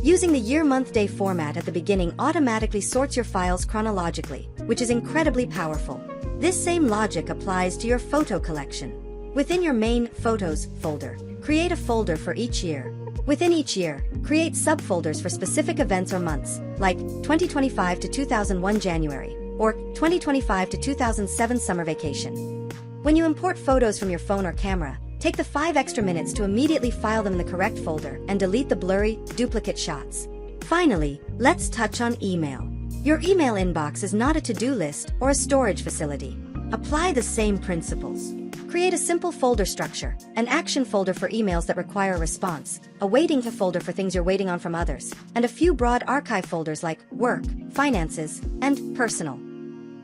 Using the year-month-day format at the beginning automatically sorts your files chronologically, which is incredibly powerful. This same logic applies to your photo collection. Within your main Photos folder, create a folder for each year. Within each year, create subfolders for specific events or months, like 2025 to 2001 January, or 2025 to 2007 summer vacation. When you import photos from your phone or camera, take the 5 extra minutes to immediately file them in the correct folder and delete the blurry, duplicate shots. Finally, let's touch on email. Your email inbox is not a to-do list or a storage facility. Apply the same principles. Create a simple folder structure, an action folder for emails that require a response, a waiting folder for things you're waiting on from others, and a few broad archive folders like Work, Finances, and Personal.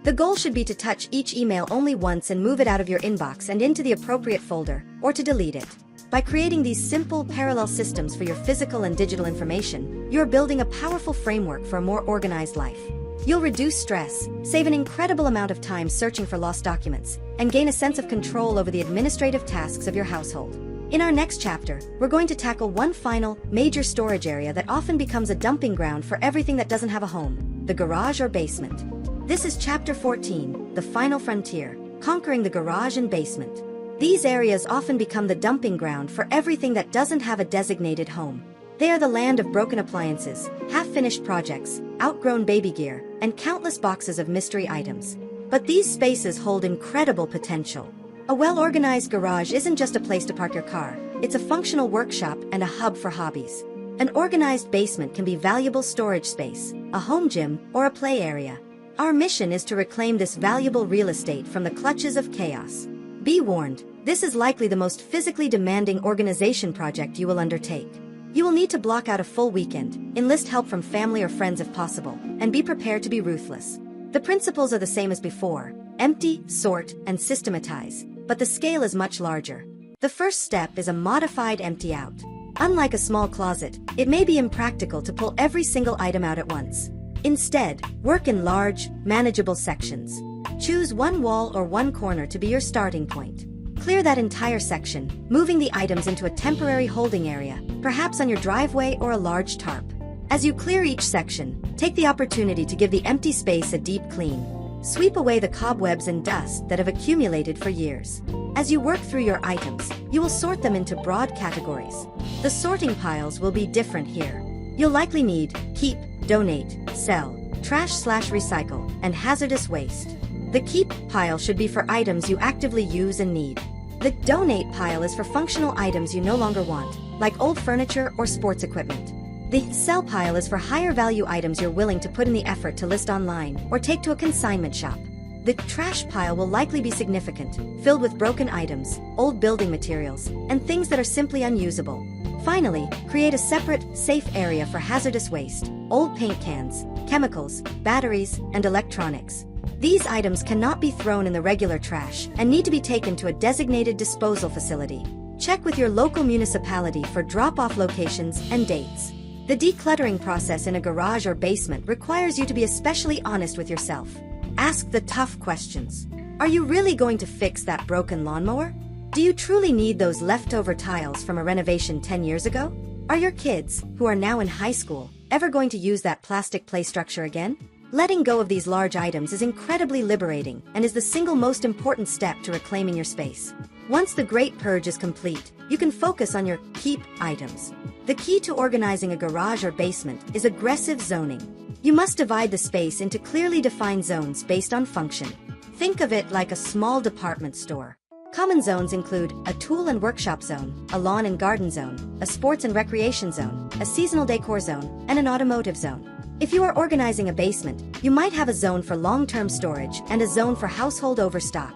The goal should be to touch each email only once and move it out of your inbox and into the appropriate folder, or to delete it. By creating these simple parallel systems for your physical and digital information, you're building a powerful framework for a more organized life. You'll reduce stress, save an incredible amount of time searching for lost documents, and gain a sense of control over the administrative tasks of your household. In our next chapter, we're going to tackle one final, major storage area that often becomes a dumping ground for everything that doesn't have a home: the garage or basement. This is Chapter 14, The Final Frontier, Conquering the Garage and Basement. These areas often become the dumping ground for everything that doesn't have a designated home. They are the land of broken appliances, half-finished projects, outgrown baby gear, and countless boxes of mystery items. But these spaces hold incredible potential. A well-organized garage isn't just a place to park your car, it's a functional workshop and a hub for hobbies. An organized basement can be valuable storage space, a home gym, or a play area. Our mission is to reclaim this valuable real estate from the clutches of chaos. Be warned, this is likely the most physically demanding organization project you will undertake. You will need to block out a full weekend, enlist help from family or friends if possible, and be prepared to be ruthless. The principles are the same as before: empty, sort, and systematize, but the scale is much larger. The first step is a modified empty out. Unlike a small closet, it may be impractical to pull every single item out at once. Instead, work in large, manageable sections. Choose one wall or one corner to be your starting point. Clear that entire section, moving the items into a temporary holding area, perhaps on your driveway or a large tarp. As you clear each section, take the opportunity to give the empty space a deep clean. Sweep away the cobwebs and dust that have accumulated for years. As you work through your items, you will sort them into broad categories. The sorting piles will be different here. You'll likely need keep, donate, sell, trash/recycle, and hazardous waste. The keep pile should be for items you actively use and need. The donate pile is for functional items you no longer want, like old furniture or sports equipment. The sell pile is for higher value items you're willing to put in the effort to list online or take to a consignment shop. The trash pile will likely be significant, filled with broken items, old building materials, and things that are simply unusable. Finally, create a separate, safe area for hazardous waste, old paint cans, chemicals, batteries, and electronics. These items cannot be thrown in the regular trash and need to be taken to a designated disposal facility. Check with your local municipality for drop-off locations and dates. The decluttering process in a garage or basement requires you to be especially honest with yourself. Ask the tough questions. Are you really going to fix that broken lawnmower? Do you truly need those leftover tiles from a renovation 10 years ago? Are your kids, who are now in high school, ever going to use that plastic play structure again? Letting go of these large items is incredibly liberating and is the single most important step to reclaiming your space. Once the great purge is complete, you can focus on your keep items. The key to organizing a garage or basement is aggressive zoning. You must divide the space into clearly defined zones based on function. Think of it like a small department store. Common zones include a tool and workshop zone, a lawn and garden zone, a sports and recreation zone, a seasonal decor zone, and an automotive zone. If you are organizing a basement, you might have a zone for long-term storage and a zone for household overstock.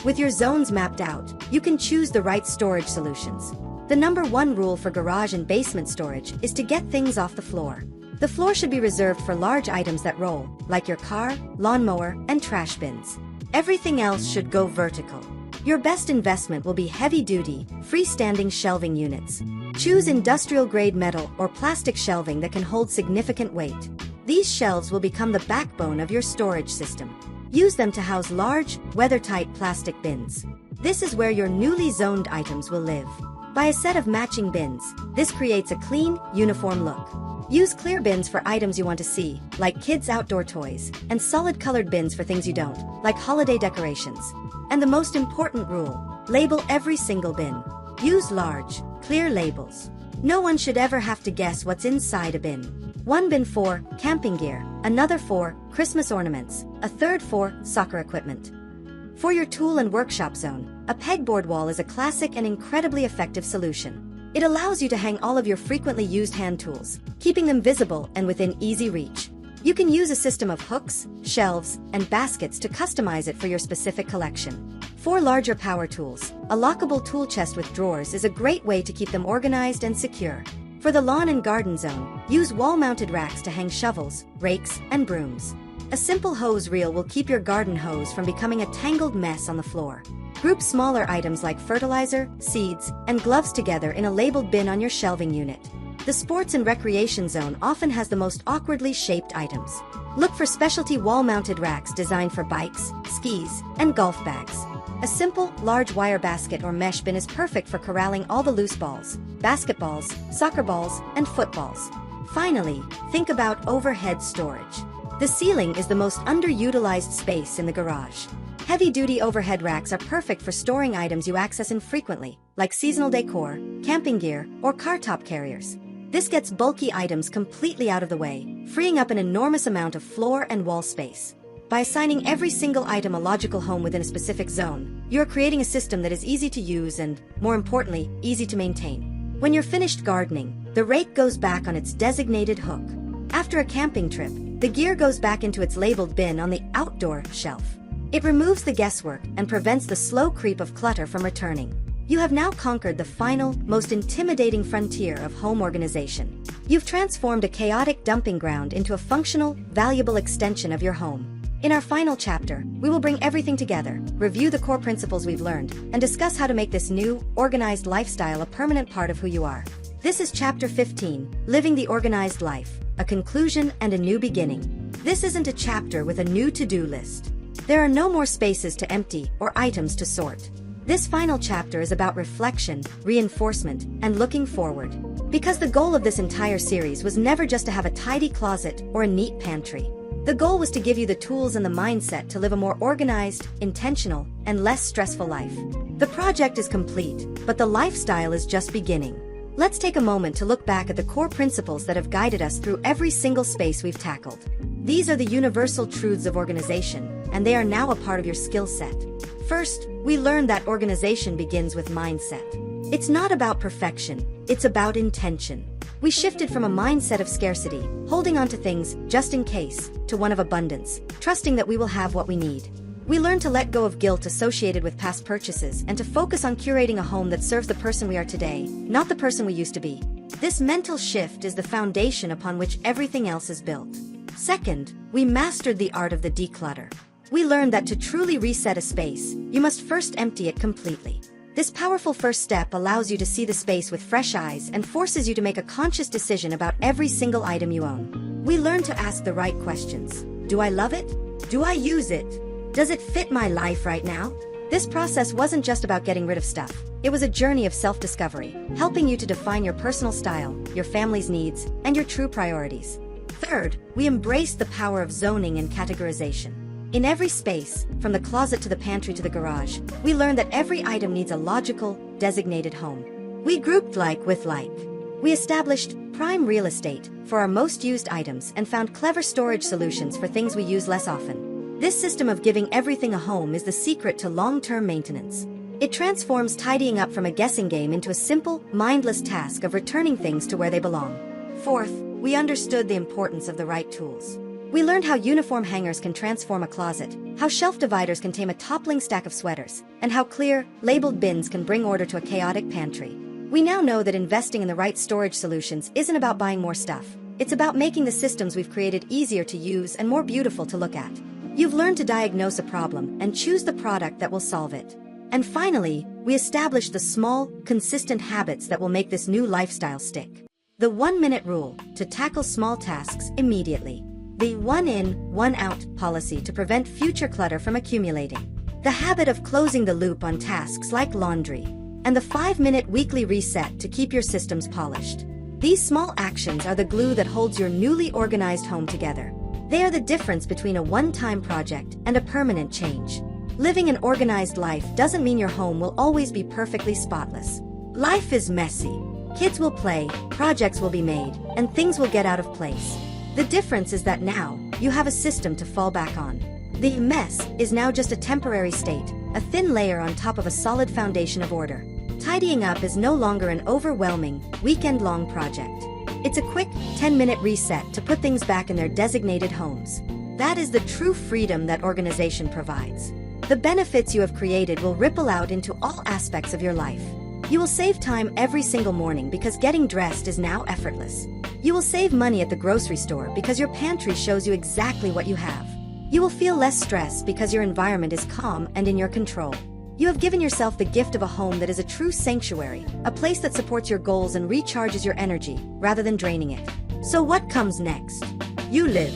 With your zones mapped out, you can choose the right storage solutions. The number one rule for garage and basement storage is to get things off the floor. The floor should be reserved for large items that roll, like your car, lawnmower, and trash bins. Everything else should go vertical. Your best investment will be heavy-duty, freestanding shelving units. Choose industrial-grade metal or plastic shelving that can hold significant weight. These shelves will become the backbone of your storage system. Use them to house large, weather-tight plastic bins. This is where your newly zoned items will live. Buy a set of matching bins. This creates a clean, uniform look. Use clear bins for items you want to see, like kids' outdoor toys, and solid colored bins for things you don't, like holiday decorations. And the most important rule, label every single bin. Use large, clear labels. No one should ever have to guess what's inside a bin. One bin for camping gear, another for Christmas ornaments, a third for soccer equipment. For your tool and workshop zone, a pegboard wall is a classic and incredibly effective solution. It allows you to hang all of your frequently used hand tools, keeping them visible and within easy reach. You can use a system of hooks, shelves, and baskets to customize it for your specific collection. For larger power tools, a lockable tool chest with drawers is a great way to keep them organized and secure. For the lawn and garden zone, use wall-mounted racks to hang shovels, rakes, and brooms. A simple hose reel will keep your garden hose from becoming a tangled mess on the floor. Group smaller items like fertilizer, seeds, and gloves together in a labeled bin on your shelving unit. The sports and recreation zone often has the most awkwardly shaped items. Look for specialty wall-mounted racks designed for bikes, skis, and golf bags. A simple, large wire basket or mesh bin is perfect for corralling all the loose balls, basketballs, soccer balls, and footballs. Finally, think about overhead storage. The ceiling is the most underutilized space in the garage. Heavy-duty overhead racks are perfect for storing items you access infrequently, like seasonal decor, camping gear, or car top carriers. This gets bulky items completely out of the way, freeing up an enormous amount of floor and wall space. By assigning every single item a logical home within a specific zone, you're creating a system that is easy to use and, more importantly, easy to maintain. When you're finished gardening, the rake goes back on its designated hook. After a camping trip, the gear goes back into its labeled bin on the outdoor shelf. It removes the guesswork and prevents the slow creep of clutter from returning. You have now conquered the final, most intimidating frontier of home organization. You've transformed a chaotic dumping ground into a functional, valuable extension of your home. In our final chapter, we will bring everything together, review the core principles we've learned, and discuss how to make this new, organized lifestyle a permanent part of who you are. This is Chapter 15, Living the Organized Life, a conclusion and a new beginning. This isn't a chapter with a new to-do list. There are no more spaces to empty or items to sort. This final chapter is about reflection, reinforcement, and looking forward. Because the goal of this entire series was never just to have a tidy closet or a neat pantry. The goal was to give you the tools and the mindset to live a more organized, intentional, and less stressful life. The project is complete, but the lifestyle is just beginning. Let's take a moment to look back at the core principles that have guided us through every single space we've tackled. These are the universal truths of organization, and they are now a part of your skill set. First, we learned that organization begins with mindset. It's not about perfection, it's about intention. We shifted from a mindset of scarcity, holding on to things just in case, to one of abundance, trusting that we will have what we need. We learned to let go of guilt associated with past purchases and to focus on curating a home that serves the person we are today, not the person we used to be. This mental shift is the foundation upon which everything else is built. Second, we mastered the art of the declutter. We learned that to truly reset a space, you must first empty it completely. This powerful first step allows you to see the space with fresh eyes and forces you to make a conscious decision about every single item you own. We learned to ask the right questions. Do I love it? Do I use it? Does it fit my life right now? This process wasn't just about getting rid of stuff. It was a journey of self-discovery, helping you to define your personal style, your family's needs, and your true priorities. Third, we embraced the power of zoning and categorization. In every space, from the closet to the pantry to the garage, we learned that every item needs a logical, designated home. We grouped like with like. We established prime real estate for our most used items and found clever storage solutions for things we use less often. This system of giving everything a home is the secret to long-term maintenance. It transforms tidying up from a guessing game into a simple, mindless task of returning things to where they belong. Fourth, we understood the importance of the right tools. We learned how uniform hangers can transform a closet, how shelf dividers can tame a toppling stack of sweaters, and how clear, labeled bins can bring order to a chaotic pantry. We now know that investing in the right storage solutions isn't about buying more stuff. It's about making the systems we've created easier to use and more beautiful to look at. You've learned to diagnose a problem and choose the product that will solve it. And finally, we established the small, consistent habits that will make this new lifestyle stick. The 1-minute rule to tackle small tasks immediately. The 1 in, 1 out policy to prevent future clutter from accumulating. The habit of closing the loop on tasks like laundry. And the 5-minute weekly reset to keep your systems polished. These small actions are the glue that holds your newly organized home together. They are the difference between a one-time project and a permanent change. Living an organized life doesn't mean your home will always be perfectly spotless. Life is messy. Kids will play, projects will be made, and things will get out of place. The difference is that now, you have a system to fall back on. The mess is now just a temporary state, a thin layer on top of a solid foundation of order. Tidying up is no longer an overwhelming, weekend-long project. It's a quick, 10-minute reset to put things back in their designated homes. That is the true freedom that organization provides. The benefits you have created will ripple out into all aspects of your life. You will save time every single morning because getting dressed is now effortless. You will save money at the grocery store because your pantry shows you exactly what you have. You will feel less stress because your environment is calm and in your control. You have given yourself the gift of a home that is a true sanctuary, a place that supports your goals and recharges your energy, rather than draining it. So what comes next? You live.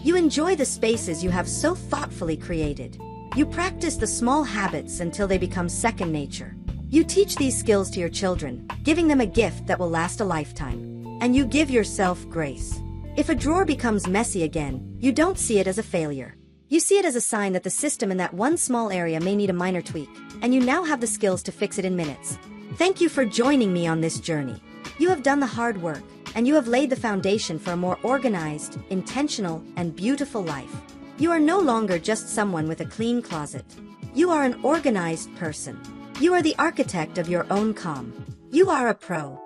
You enjoy the spaces you have so thoughtfully created. You practice the small habits until they become second nature. You teach these skills to your children, giving them a gift that will last a lifetime. And you give yourself grace. If a drawer becomes messy again, you don't see it as a failure. You see it as a sign that the system in that one small area may need a minor tweak, and you now have the skills to fix it in minutes. Thank you for joining me on this journey. You have done the hard work, and you have laid the foundation for a more organized, intentional, and beautiful life. You are no longer just someone with a clean closet. You are an organized person. You are the architect of your own calm. You are a pro.